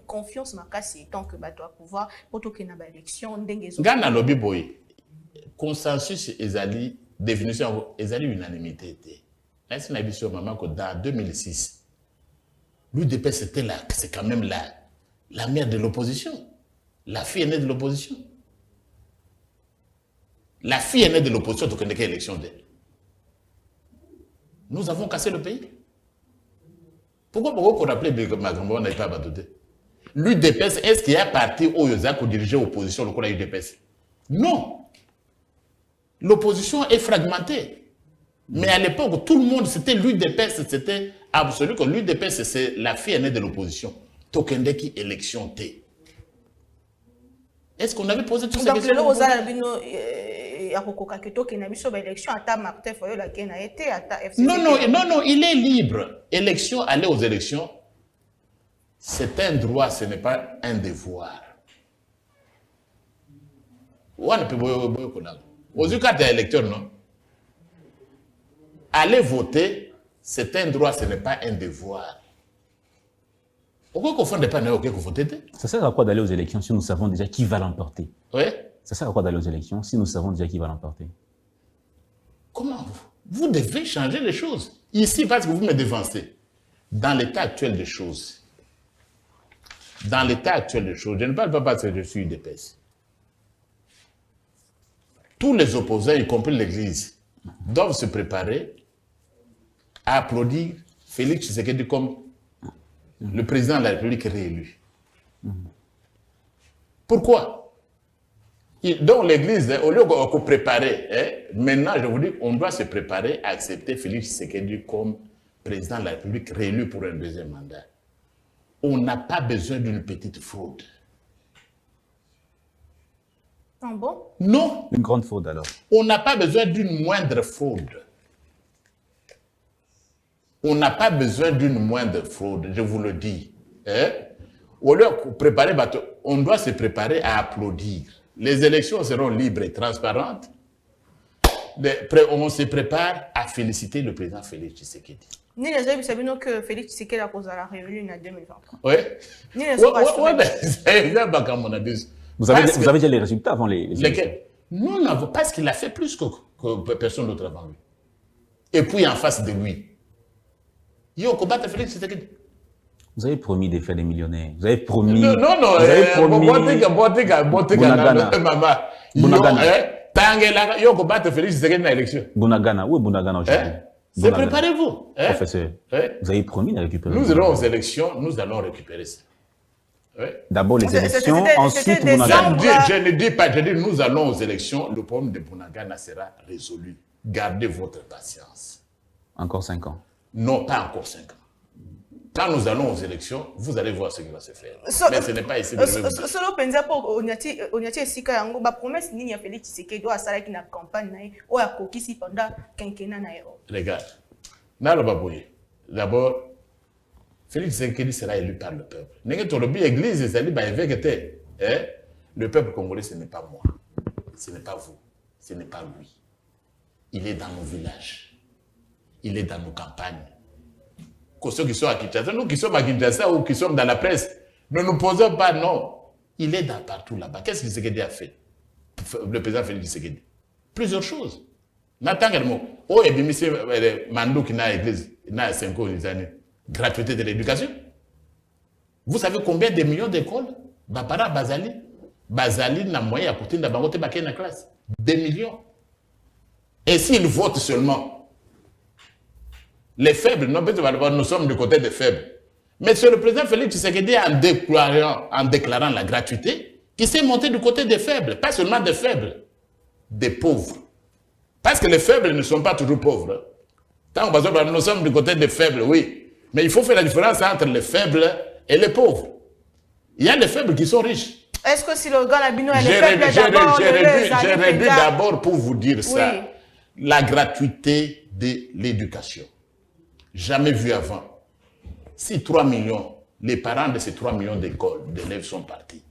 confiance, ma casse, tant que Bato à pouvoir, pour tout qu'il y ait une élection, d'enguezo. Gana lobby boy, consensus Ezali, définition Ezali unanimité. Est-ce qu'on a vu sur maman que dans 2006, l'UDP c'était là, c'est quand même là. La mère de l'opposition. La fille aînée de l'opposition. La fille aînée de l'opposition, tu connais quelle élection d'elle? Nous avons cassé le pays. Pourquoi pour rappeler que Macron n'est pas abattu? L'UDPS, est-ce qu'il y a un parti où il y a dirigé l'opposition, le coup de l'UDPS? Non. L'opposition est fragmentée. Mais à l'époque, tout le monde, c'était l'UDPS, c'était absolu que l'UDPS, c'est la fille aînée de l'opposition. Tokendeki élection T. Est-ce qu'on avait posé toutes ces questions? Donc, non, il est libre. Élection, aller aux élections, c'est un droit, ce n'est pas un devoir. Aux cas d'électeurs, non? Aller voter, c'est un droit, ce n'est pas un devoir. Pourquoi qu'on ne fait pas que vous votez? Ça sert à quoi d'aller aux élections si nous savons déjà qui va l'emporter? Oui. Ça sert à quoi d'aller aux élections si nous savons déjà qui va l'emporter? Comment vous devez changer les choses. Ici, parce que vous me devancez. Dans l'état actuel des choses, je ne parle pas parce que je suis UDPS. Tous les opposants, y compris l'Église, doivent se préparer à applaudir Félix Tshisekedi comme le président de la République réélu. Pourquoi? Donc l'Église, au lieu de préparer, maintenant je vous dis, on doit se préparer à accepter Félix Tshisekedi comme président de la République réélu pour un deuxième mandat. On n'a pas besoin d'une petite fraude. Ah bon? Non. Une grande fraude alors. On n'a pas besoin d'une moindre fraude. On n'a pas besoin d'une moindre fraude, je vous le dis. Au lieu de préparer, on doit se préparer à applaudir. Les élections seront libres et transparentes. On se prépare à féliciter le président Félix Tshisekedi. Ni les gens savent que Félix Tshisekedi a causé la réunion en 2023. Oui. Ni les gens Vous avez déjà les résultats avant les élections? Nous n'avons pas, parce qu'il a fait plus que personne d'autre avant lui. Et puis en face de lui, vous avez promis de faire des millionnaires. Vous avez promis. Non, vous avez promis. Bunagana, où est Bunagana aujourd'hui? C'est préparez-vous. Professeur, vous avez promis de récupérer. Nous allons aux élections, nous allons récupérer ça. D'abord les élections, ensuite Bunagana. Je ne dis pas, je dis nous allons aux élections, le problème de Bunagana sera résolu. Gardez votre patience. Encore 5 ans. Non, pas encore 5 ans. Quand nous allons aux élections, vous allez voir ce qui va se faire. Mais ce n'est pas ici. Solo penza pour Onyati Sika yango ba promesse nini ya Félix Tshisekedi do asala ki na campagne na o akokisi pendant quinquennat na yo. Regarde. Nalo baboye. D'abord, Félix Tshisekedi sera élu par le peuple. Nenge tolobi église ezali ba évêque té. Le peuple congolais ce n'est pas moi. Ce n'est pas vous. Ce n'est pas lui. Il est dans nos villages. Il est dans nos campagnes. Que ceux qui sont à Kinshasa, nous qui sommes à Kinshasa ou qui sommes dans la presse, ne nous posons pas, non. Il est dans partout là-bas. Qu'est-ce que Tshisekedi a fait? Le président Félix Tshisekedi. Plusieurs choses. N'attends qu'un mot. Oh, et bien, monsieur Mandou qui n'a l'église, il n'a 5 ans, les années. Gratuité de l'éducation. Vous savez combien de millions d'écoles? Bapara, Bazali. Bazali n'a moyen à côté de la banque de la classe. 2 millions. Et s'ils votent seulement, les faibles, non, nous sommes du côté des faibles. Mais sur le président Félix Tshisekedi, en déclarant la gratuité, qui s'est monté du côté des faibles, pas seulement des faibles, des pauvres. Parce que les faibles ne sont pas toujours pauvres. Tant que nous sommes du côté des faibles, oui. Mais il faut faire la différence entre les faibles et les pauvres. Il y a les faibles qui sont riches. Est-ce que si le gars Labino est les faibles d'abord, j'ai réduit d'abord pour vous dire ça. Oui. La gratuité de l'éducation. Jamais vu avant. Si 3 millions, les parents de ces 3 millions d'écoles, d'élèves sont partis,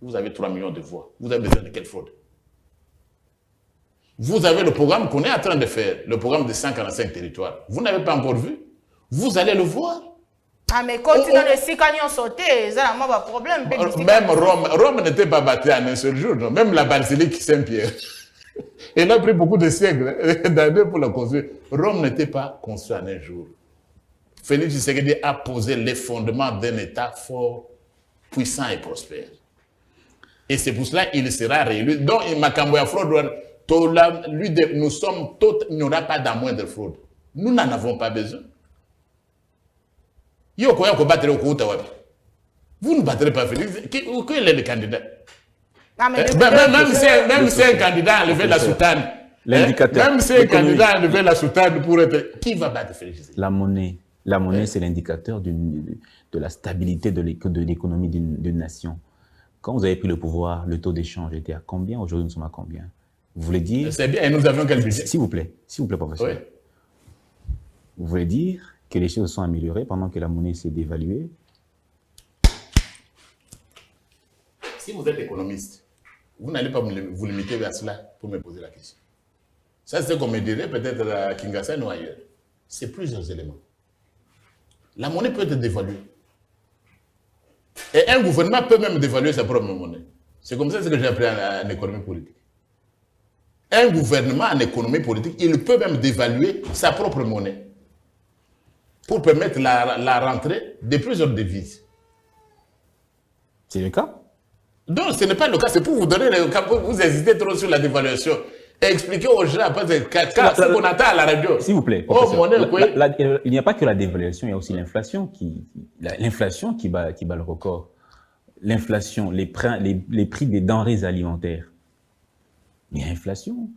vous avez 3 millions de voix. Vous avez besoin de quelle fraude? Vous avez le programme qu'on est en train de faire, le programme de 145 territoires. Vous n'avez pas encore vu? Vous allez le voir. Ah, mais continuez de si quand ils ont sauté, ça n'a pas de problème. Même Rome n'était pas bâtie en un seul jour. Non? Même la basilique Saint-Pierre. Elle a pris beaucoup de siècles d'années pour la construire. Rome n'était pas construite en un jour. Félix Tshisekedi a posé les fondements d'un État fort, puissant et prospère. Et c'est pour cela qu'il sera réélu. Donc, il m'a cambié à fraude. Nous sommes tous, il n'y aura pas de moindre fraude. Nous n'en avons pas besoin. Vous ne battrez pas Félix. Quel est le candidat? Même si un candidat a levé la soutane, même si un candidat a levé la soutane pour être... Qui va battre Félix? La monnaie. La monnaie, c'est l'indicateur de la stabilité de l'économie d'une nation. Quand vous avez pris le pouvoir, le taux d'échange était à combien? Aujourd'hui, nous sommes à combien? Vous voulez dire... C'est bien, et nous avions quel budget? S'il vous plaît, professeur. Oui. Vous voulez dire que les choses sont améliorées pendant que la monnaie s'est dévaluée? Si vous êtes économiste, vous n'allez pas vous limiter à cela pour me poser la question. Ça, c'est comme me dirait peut-être à Kinshasa ou ailleurs. C'est plusieurs éléments. La monnaie peut être dévaluée. Et un gouvernement peut même dévaluer sa propre monnaie. C'est comme ça que j'ai appris en économie politique. Un gouvernement en économie politique, il peut même dévaluer sa propre monnaie pour permettre la rentrée de plusieurs devises. C'est le cas? Non, ce n'est pas le cas. C'est pour vous donner le cas. Vous hésitez trop sur la dévaluation. Et expliquez aux gens, parce que ce qu'on entend à la radio. S'il vous plaît, il n'y a pas que la dévaluation, il y a aussi l'inflation qui bat le record. L'inflation, les prix des denrées alimentaires. Il y a inflation.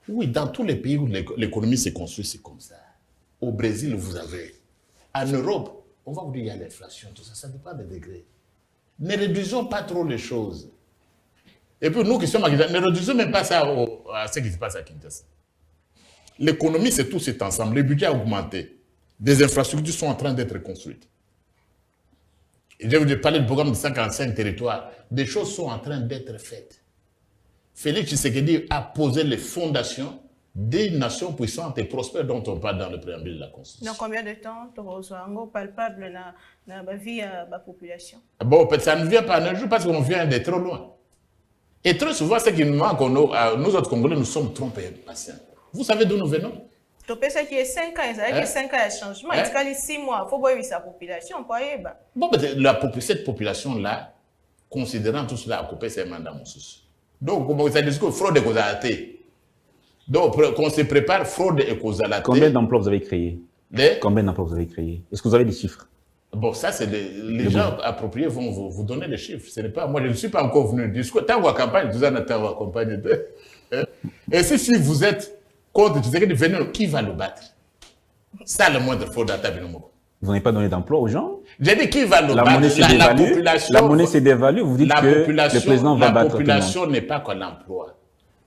Oui, dans tous les pays où l'économie s'est construite, c'est comme ça. Au Brésil, vous avez. En Europe, on va vous dire qu'il y a l'inflation, tout ça, ça dépend des degrés. Ne réduisons pas trop les choses. Et puis nous qui sommes à Kinshasa, ne réduisons même pas ça à ce qui se passe à Kinshasa. L'économie, c'est tout cet ensemble. Le budget a augmenté. Des infrastructures sont en train d'être construites. Et je vais vous parler du programme de 145 territoires. Des choses sont en train d'être faites. Félix Tshisekedi a posé les fondations des nations puissantes et prospères dont on parle dans le préambule de la Constitution. Dans combien de temps tu reçois un palpable dans la vie de la population? Bon, ça ne vient pas un jour parce qu'on vient de trop loin. Et très souvent, ce qui nous manque, nous autres Congolais, nous sommes trop impatients. Vous savez d'où nous venons? Tu penses qu'il y a 5 ans, il y a 5 ans de changement, il y a 6 mois, il faut voir sa population. Bon, cette population-là, considérant tout cela, a coupé ses mandats, mon souci. Donc, comme ça dit que fraude et causalité. Donc, qu'on se prépare, fraude et causalité. Combien d'emplois vous avez créés? Combien d'emplois vous avez créés? Est-ce que vous avez des chiffres? Bon, ça, c'est les gens appropriés vont vous donner des chiffres. Ce n'est pas, moi, je ne suis pas encore venu discuter. Tant qu'on campagne, vous en êtes en campagne. Et si vous êtes contre, tu sais que venez, qui va le battre? Ça, le moindre fraude à ta vie. Vous n'avez pas donné d'emploi aux gens? J'ai dit qui va le battre? La monnaie s'est dévaluée. Vous dites que le président va battre tout le monde. La population n'est pas qu'à l'emploi.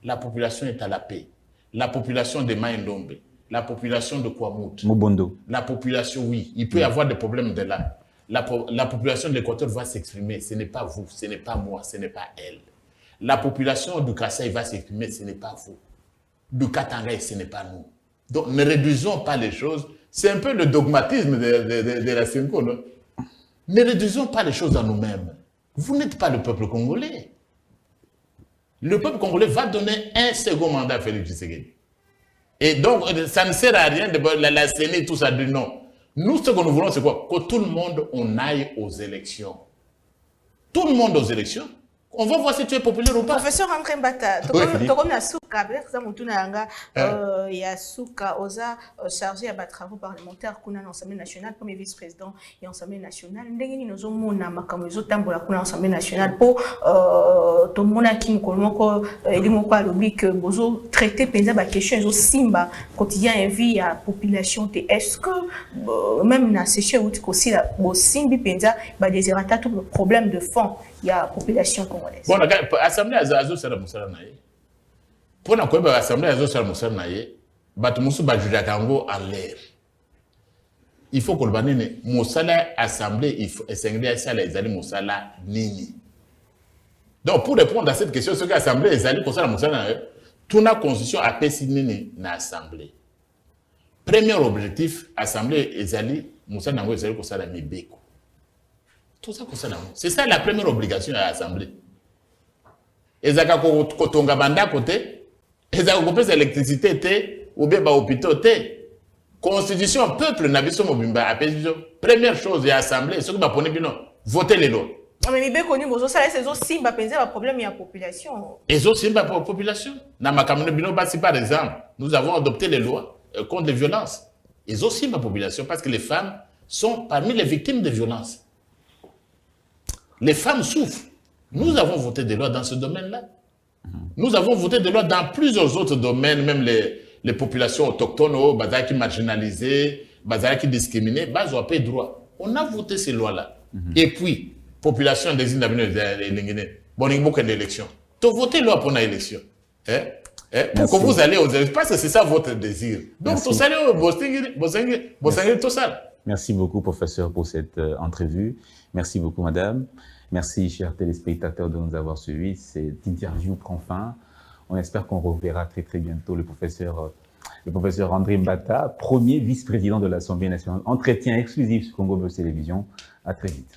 La population est à la paix. La population de Maïndombe, la population de Kwamut, Mubondo. La population, oui, il peut y avoir des problèmes de là. La population de l'Équateur va s'exprimer. Ce n'est pas vous, ce n'est pas moi, ce n'est pas elle. La population du Kasaï va s'exprimer, ce n'est pas vous. Du Katanga, ce n'est pas nous. Donc, ne réduisons pas les choses. C'est un peu le dogmatisme de la Cinco, non? Ne réduisons pas les choses à nous-mêmes. Vous n'êtes pas le peuple congolais. Le peuple congolais va donner un second mandat à Félix Tshisekedi. Et donc, ça ne sert à rien de la CENI, tout ça, de non. Nous, ce que nous voulons, c'est quoi? Que tout le monde, on aille aux élections. Tout le monde aux élections. On va voir si tu es populaire ou pas. Professeur André Mbata, comme la souka, peut-être que il y a souka, osa chargé à travaux parlementaires qu'on a dans l'Assemblée nationale, comme vice-président et l'Assemblée nationale. Nous avons l'Assemblée nationale pour tout le monde qui nous que bozo traiter la question de simba quotidien et vie à population. Est-ce que même dans la session où aussi la simbi penza des tout le problème de fond il y a population congolaise. Bon, l'Assemblée Azo Sala Moussala Naye. Pour l'Assemblée Azo Sala Moussala Naye, Batumusu Bajuja Kango en l'air. Il faut que le banine Moussala Assemblée, il faut essayer ça les alliés Moussala Nini. Donc pour répondre à cette question, ce que l'Assemblée les alliés Moussala Naye, toute la constitution a pesé Nini na Assemblée. Premier objectif, Assemblée les alliés Moussala Naye les alliés Moussala Mibeko. Tout ça concerne. C'est ça la première obligation à l'Assemblée. Ils ont kotonga banda côté, ils ont coupé l'électricité ou bien hôpitaux. Constitution peuple n'abisso mobimba appellation. Première chose à l'Assemblée, ce que va poner bino, voter les lois. Mais bien connu, bozo ça c'est aussi simba penser le problème il y a population. Et aussi simba pour population. Na makamune bino basi par exemple, nous avons adopté les lois contre les violences. Ils aussi ma population parce que les femmes sont parmi les victimes de violences. Les femmes souffrent. Nous avons voté des lois dans ce domaine-là. Nous avons voté des lois dans plusieurs autres domaines, même les populations autochtones, qui marginalisées, qui discriminées, ils ont pas droit. On a voté ces lois-là. Et puis, population désigne d'avenir de bon, il y a beaucoup d'élections. Tu as voté loi pour l'élection. Pour que vous allez aux élections, parce que c'est ça votre désir. Donc, tout ça, tout ça. Merci beaucoup, professeur, pour cette entrevue. Merci beaucoup, madame. Merci, chers téléspectateurs, de nous avoir suivis. Cette interview prend fin. On espère qu'on reverra très, très bientôt le professeur André Mbata, premier vice-président de l'Assemblée nationale. Entretien exclusif sur Congo Buzz Télévision. À très vite.